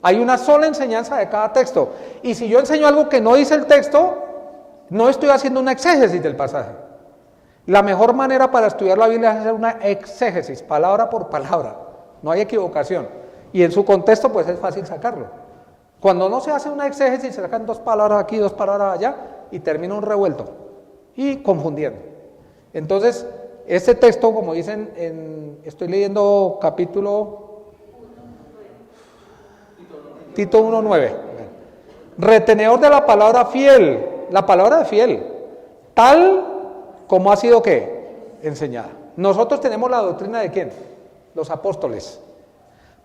Hay una sola enseñanza de cada texto, y si yo enseño algo que no dice el texto, no estoy haciendo una exégesis del pasaje. La mejor manera para estudiar la Biblia es hacer una exégesis, palabra por palabra, no hay equivocación, y en su contexto pues es fácil sacarlo. Cuando no se hace una exégesis, se sacan 2 palabras aquí, 2 palabras allá, y termina un revuelto, y confundiendo. Entonces, este texto, como dicen, estoy leyendo Tito 1:9, retenedor de la palabra fiel, la palabra de fiel, tal como ha sido ¿qué? Enseñada. Nosotros tenemos la doctrina de ¿quién? Los apóstoles,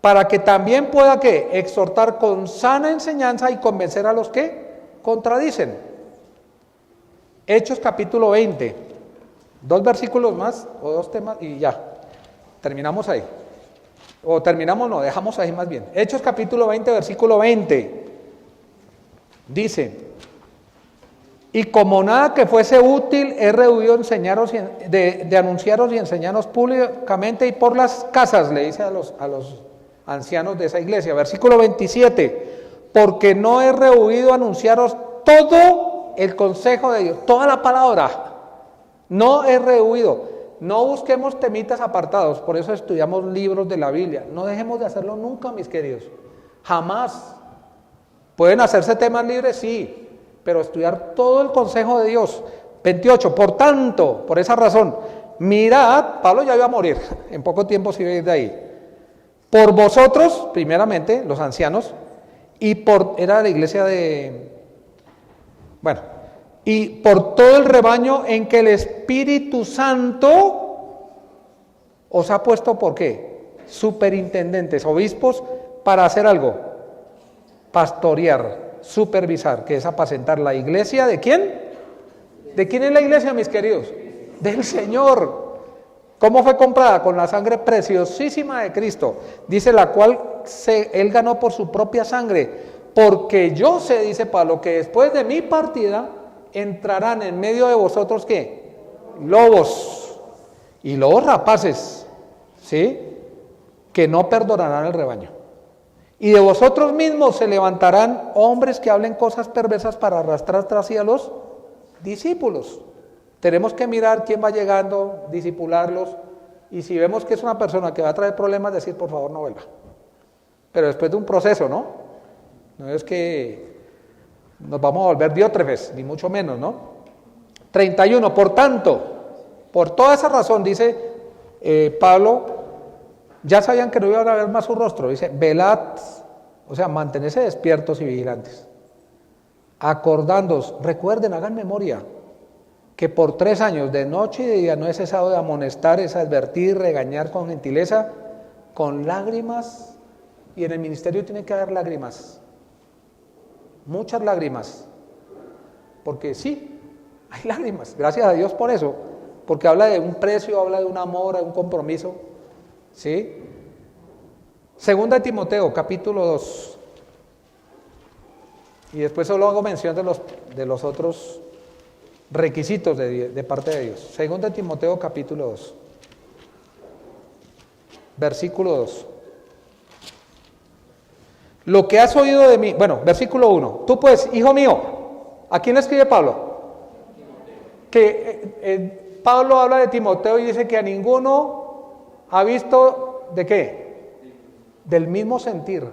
para que también pueda ¿qué? Exhortar con sana enseñanza y convencer a los que contradicen. Hechos capítulo 20, 2 versículos más o 2 temas y ya, terminamos ahí. O terminamos, no, dejamos ahí más bien. Hechos capítulo 20, versículo 20, dice, y como nada que fuese útil, he rehuido enseñaros de anunciaros y enseñaros públicamente y por las casas, le dice a los ancianos de esa iglesia. Versículo 27, porque no he rehuido anunciaros todo el consejo de Dios, toda la palabra, no he rehuido. No busquemos temitas apartados, por eso estudiamos libros de la Biblia. No dejemos de hacerlo nunca, mis queridos. Jamás. ¿Pueden hacerse temas libres? Sí, pero estudiar todo el consejo de Dios. 28, por tanto, por esa razón, mirad, Pablo ya iba a morir, en poco tiempo se iba a ir de ahí. Por vosotros, primeramente, los ancianos, era la iglesia y por todo el rebaño en que el Espíritu Santo os ha puesto, ¿por qué? Superintendentes, obispos, para hacer algo, pastorear, supervisar, que es apacentar la iglesia, ¿de quién? ¿De quién es la iglesia, mis queridos? Del Señor. ¿Cómo fue comprada? Con la sangre preciosísima de Cristo, dice, la cual Él ganó por su propia sangre, porque yo sé, dice Pablo, que después de mi partida, entrarán en medio de vosotros, ¿qué? Lobos, y lobos rapaces, ¿sí? Que no perdonarán el rebaño. Y de vosotros mismos se levantarán hombres que hablen cosas perversas para arrastrar tras sí a los discípulos. Tenemos que mirar quién va llegando, discipularlos, y si vemos que es una persona que va a traer problemas, decir, por favor, no vuelva. Pero después de un proceso, ¿no? No es que nos vamos a volver diótrefes, ni mucho menos, ¿no? 31, por tanto, por toda esa razón, dice Pablo, ya sabían que no iban a ver más su rostro, dice, velad, o sea, mantenerse despiertos y vigilantes, acordándoos, recuerden, hagan memoria, que por 3 años, de noche y de día, no he cesado de amonestar, es advertir, regañar con gentileza, con lágrimas, y en el ministerio tiene que haber lágrimas, muchas lágrimas, porque sí, hay lágrimas, gracias a Dios por eso, porque habla de un precio, habla de un amor, de un compromiso, ¿sí? Segunda de Timoteo, capítulo 2, y después solo hago mención de los otros requisitos de parte de Dios. Segunda de Timoteo, capítulo 2, versículo 2. Lo que has oído de mí, versículo 1, tú pues, hijo mío, ¿a quién le escribe Pablo? Que Pablo habla de Timoteo y dice que a ninguno ha visto, ¿de qué? Del mismo sentir,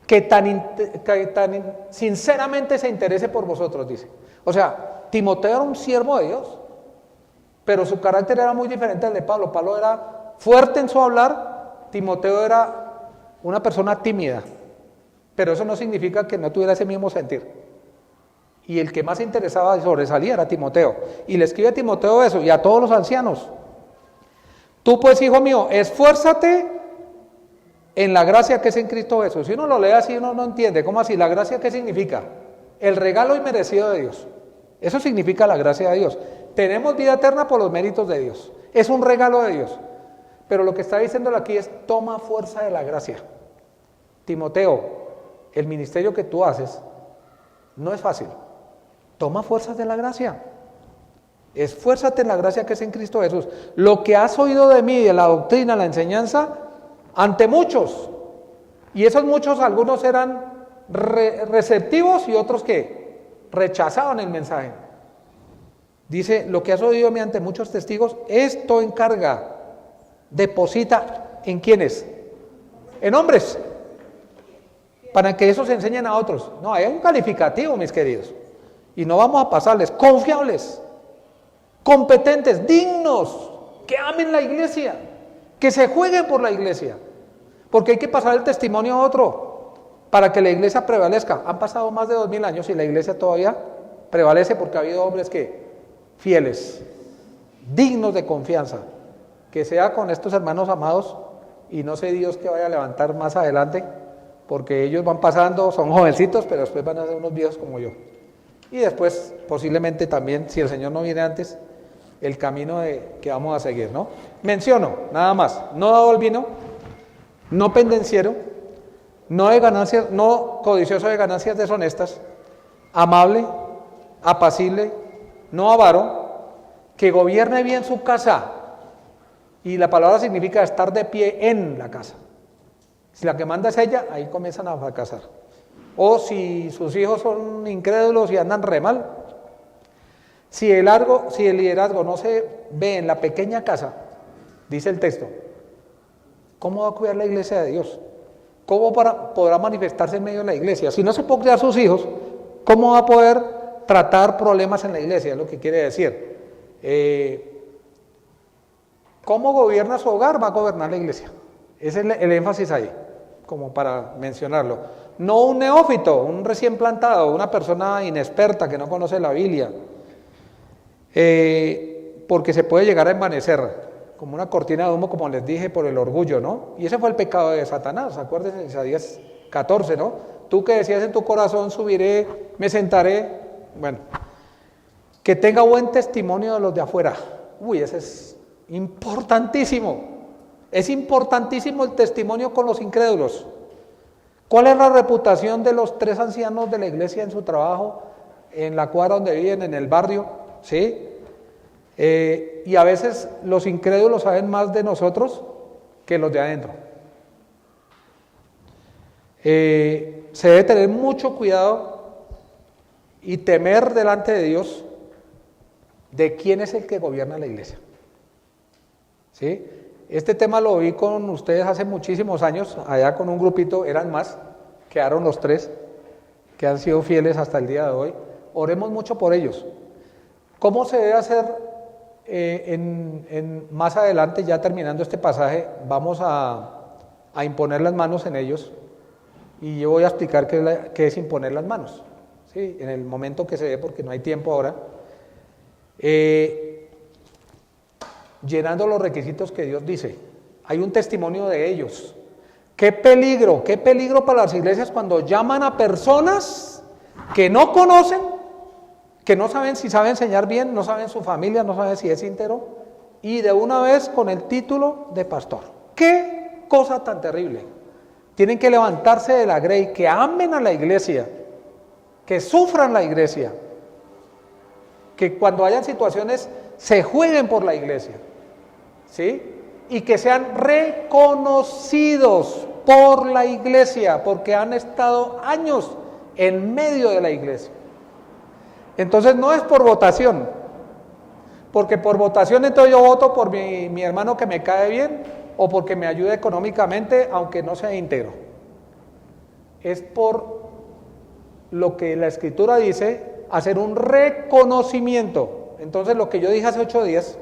que tan sinceramente se interese por vosotros, dice. O sea, Timoteo era un siervo de Dios, pero su carácter era muy diferente al de Pablo. Pablo era fuerte en su hablar, Timoteo era una persona tímida. Pero eso no significa que no tuviera ese mismo sentir. Y el que más se interesaba y sobresalía era Timoteo. Y le escribe a Timoteo eso, y a todos los ancianos. Tú pues, hijo mío, esfuérzate en la gracia que es en Cristo Jesús. Si uno lo lee así, uno no entiende. ¿Cómo así? ¿La gracia qué significa? El regalo inmerecido de Dios. Eso significa la gracia de Dios. Tenemos vida eterna por los méritos de Dios. Es un regalo de Dios. Pero lo que está diciéndolo aquí es, toma fuerza de la gracia. Timoteo, el ministerio que tú haces no es fácil. Toma fuerzas de la gracia. Esfuérzate en la gracia que es en Cristo Jesús. Lo que has oído de mí, de la doctrina, la enseñanza, ante muchos. Y esos muchos, algunos eran receptivos y otros que rechazaban el mensaje. Dice, lo que has oído de mí ante muchos testigos, esto encarga, deposita, ¿en quiénes? En hombres, para que esos enseñen a otros. No, hay un calificativo, mis queridos, y no vamos a pasarles. Confiables, competentes, dignos, que amen la iglesia, que se jueguen por la iglesia, porque hay que pasar el testimonio a otro, para que la iglesia prevalezca. Han pasado más de 2000 años y la iglesia todavía prevalece porque ha habido hombres que fieles, dignos de confianza, que sea con estos hermanos amados, y no sé Dios que vaya a levantar más adelante, porque ellos van pasando, son jovencitos, pero después van a ser unos viejos como yo. Y después, posiblemente también, si el Señor no viene antes, el camino que vamos a seguir, ¿no? Menciono, nada más, no dado el vino, no pendenciero, no de ganancias, no codicioso de ganancias deshonestas, amable, apacible, no avaro, que gobierne bien su casa. Y la palabra significa estar de pie en la casa. Si la que manda es ella, ahí comienzan a fracasar. O si sus hijos son incrédulos y andan re mal. Si el liderazgo no se ve en la pequeña casa, dice el texto, ¿cómo va a cuidar la iglesia de Dios? ¿Cómo podrá manifestarse en medio de la iglesia? Si no se puede cuidar sus hijos, ¿cómo va a poder tratar problemas en la iglesia? Es lo que quiere decir. ¿Cómo gobierna su hogar? Va a gobernar la iglesia. Ese es el énfasis ahí, como para mencionarlo. No un neófito, un recién plantado, una persona inexperta que no conoce la Biblia, porque se puede llegar a envanecer, como una cortina de humo, como les dije, por el orgullo, ¿no? Y ese fue el pecado de Satanás, acuérdense de Isaías 14, ¿no? Tú que decías en tu corazón, subiré, me sentaré, bueno, que tenga buen testimonio de los de afuera. Uy, ese es importantísimo. Es importantísimo el testimonio con los incrédulos. ¿Cuál es la reputación de los 3 ancianos de la iglesia en su trabajo, en la cuadra donde viven, en el barrio? ¿Sí? Y a veces los incrédulos saben más de nosotros que los de adentro. Se debe tener mucho cuidado y temer delante de Dios de quién es el que gobierna la iglesia. ¿Sí? Este tema lo vi con ustedes hace muchísimos años, allá con un grupito, eran más, quedaron los 3 que han sido fieles hasta el día de hoy. Oremos mucho por ellos. ¿Cómo se debe hacer? Más adelante, ya terminando este pasaje, vamos a imponer las manos en ellos, y yo voy a explicar qué es imponer las manos, ¿sí? En el momento que se dé, porque no hay tiempo ahora. Llenando los requisitos que Dios dice. Hay un testimonio de ellos. Qué peligro para las iglesias cuando llaman a personas que no conocen, que no saben si sabe enseñar bien, no saben su familia, no saben si es íntegro, y de una vez con el título de pastor. Qué cosa tan terrible. Tienen que levantarse de la grey, que amen a la iglesia, que sufran la iglesia, que cuando hayan situaciones se jueguen por la iglesia, ¿sí? Y que sean reconocidos por la iglesia, porque han estado años en medio de la iglesia. Entonces no es por votación, porque por votación entonces yo voto por mi hermano que me cae bien, o porque me ayude económicamente, aunque no sea íntegro. Es por lo que la Escritura dice, hacer un reconocimiento. Entonces lo que yo dije hace 8 días,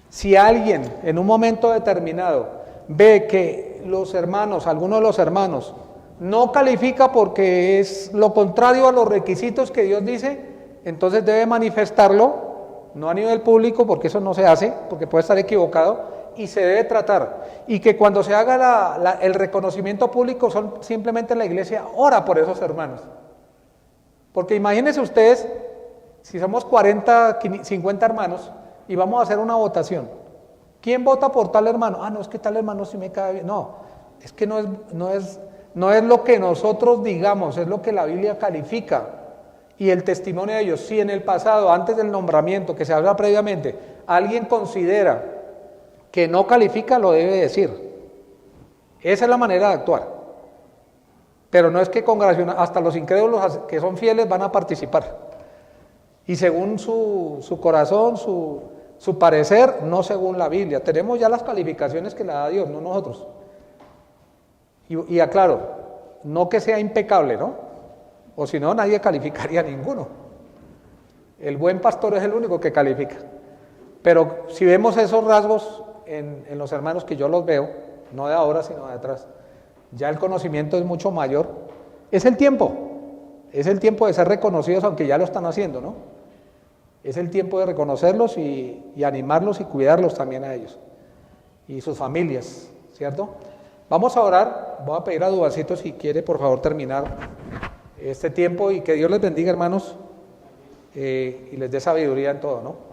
si alguien en un momento determinado ve que los hermanos, alguno de los hermanos, no califica porque es lo contrario a los requisitos que Dios dice, entonces debe manifestarlo, no a nivel público, porque eso no se hace, porque puede estar equivocado, y se debe tratar. Y que cuando se haga el reconocimiento público, simplemente la iglesia ora por esos hermanos. Porque imagínense ustedes, si somos 40, 50 hermanos y vamos a hacer una votación. ¿Quién vota por tal hermano? Ah, no, es que tal hermano sí me cae bien. No, es que no es lo que nosotros digamos, es lo que la Biblia califica. Y el testimonio de ellos, si en el pasado, antes del nombramiento, que se habla previamente, alguien considera que no califica, lo debe decir. Esa es la manera de actuar. Pero no es que hasta los incrédulos que son fieles van a participar. Y según su corazón, su parecer, no según la Biblia. Tenemos ya las calificaciones que le da Dios, no nosotros. Y aclaro, no que sea impecable, ¿no? O si no, nadie calificaría a ninguno. El buen pastor es el único que califica. Pero si vemos esos rasgos en los hermanos, que yo los veo, no de ahora sino de atrás, ya el conocimiento es mucho mayor. Es el tiempo de ser reconocidos, aunque ya lo están haciendo, ¿no? Es el tiempo de reconocerlos y animarlos y cuidarlos también a ellos y sus familias, ¿cierto? Vamos a orar. Voy a pedir a Dubalcito si quiere por favor terminar este tiempo, y que Dios les bendiga, hermanos, y les dé sabiduría en todo, ¿no?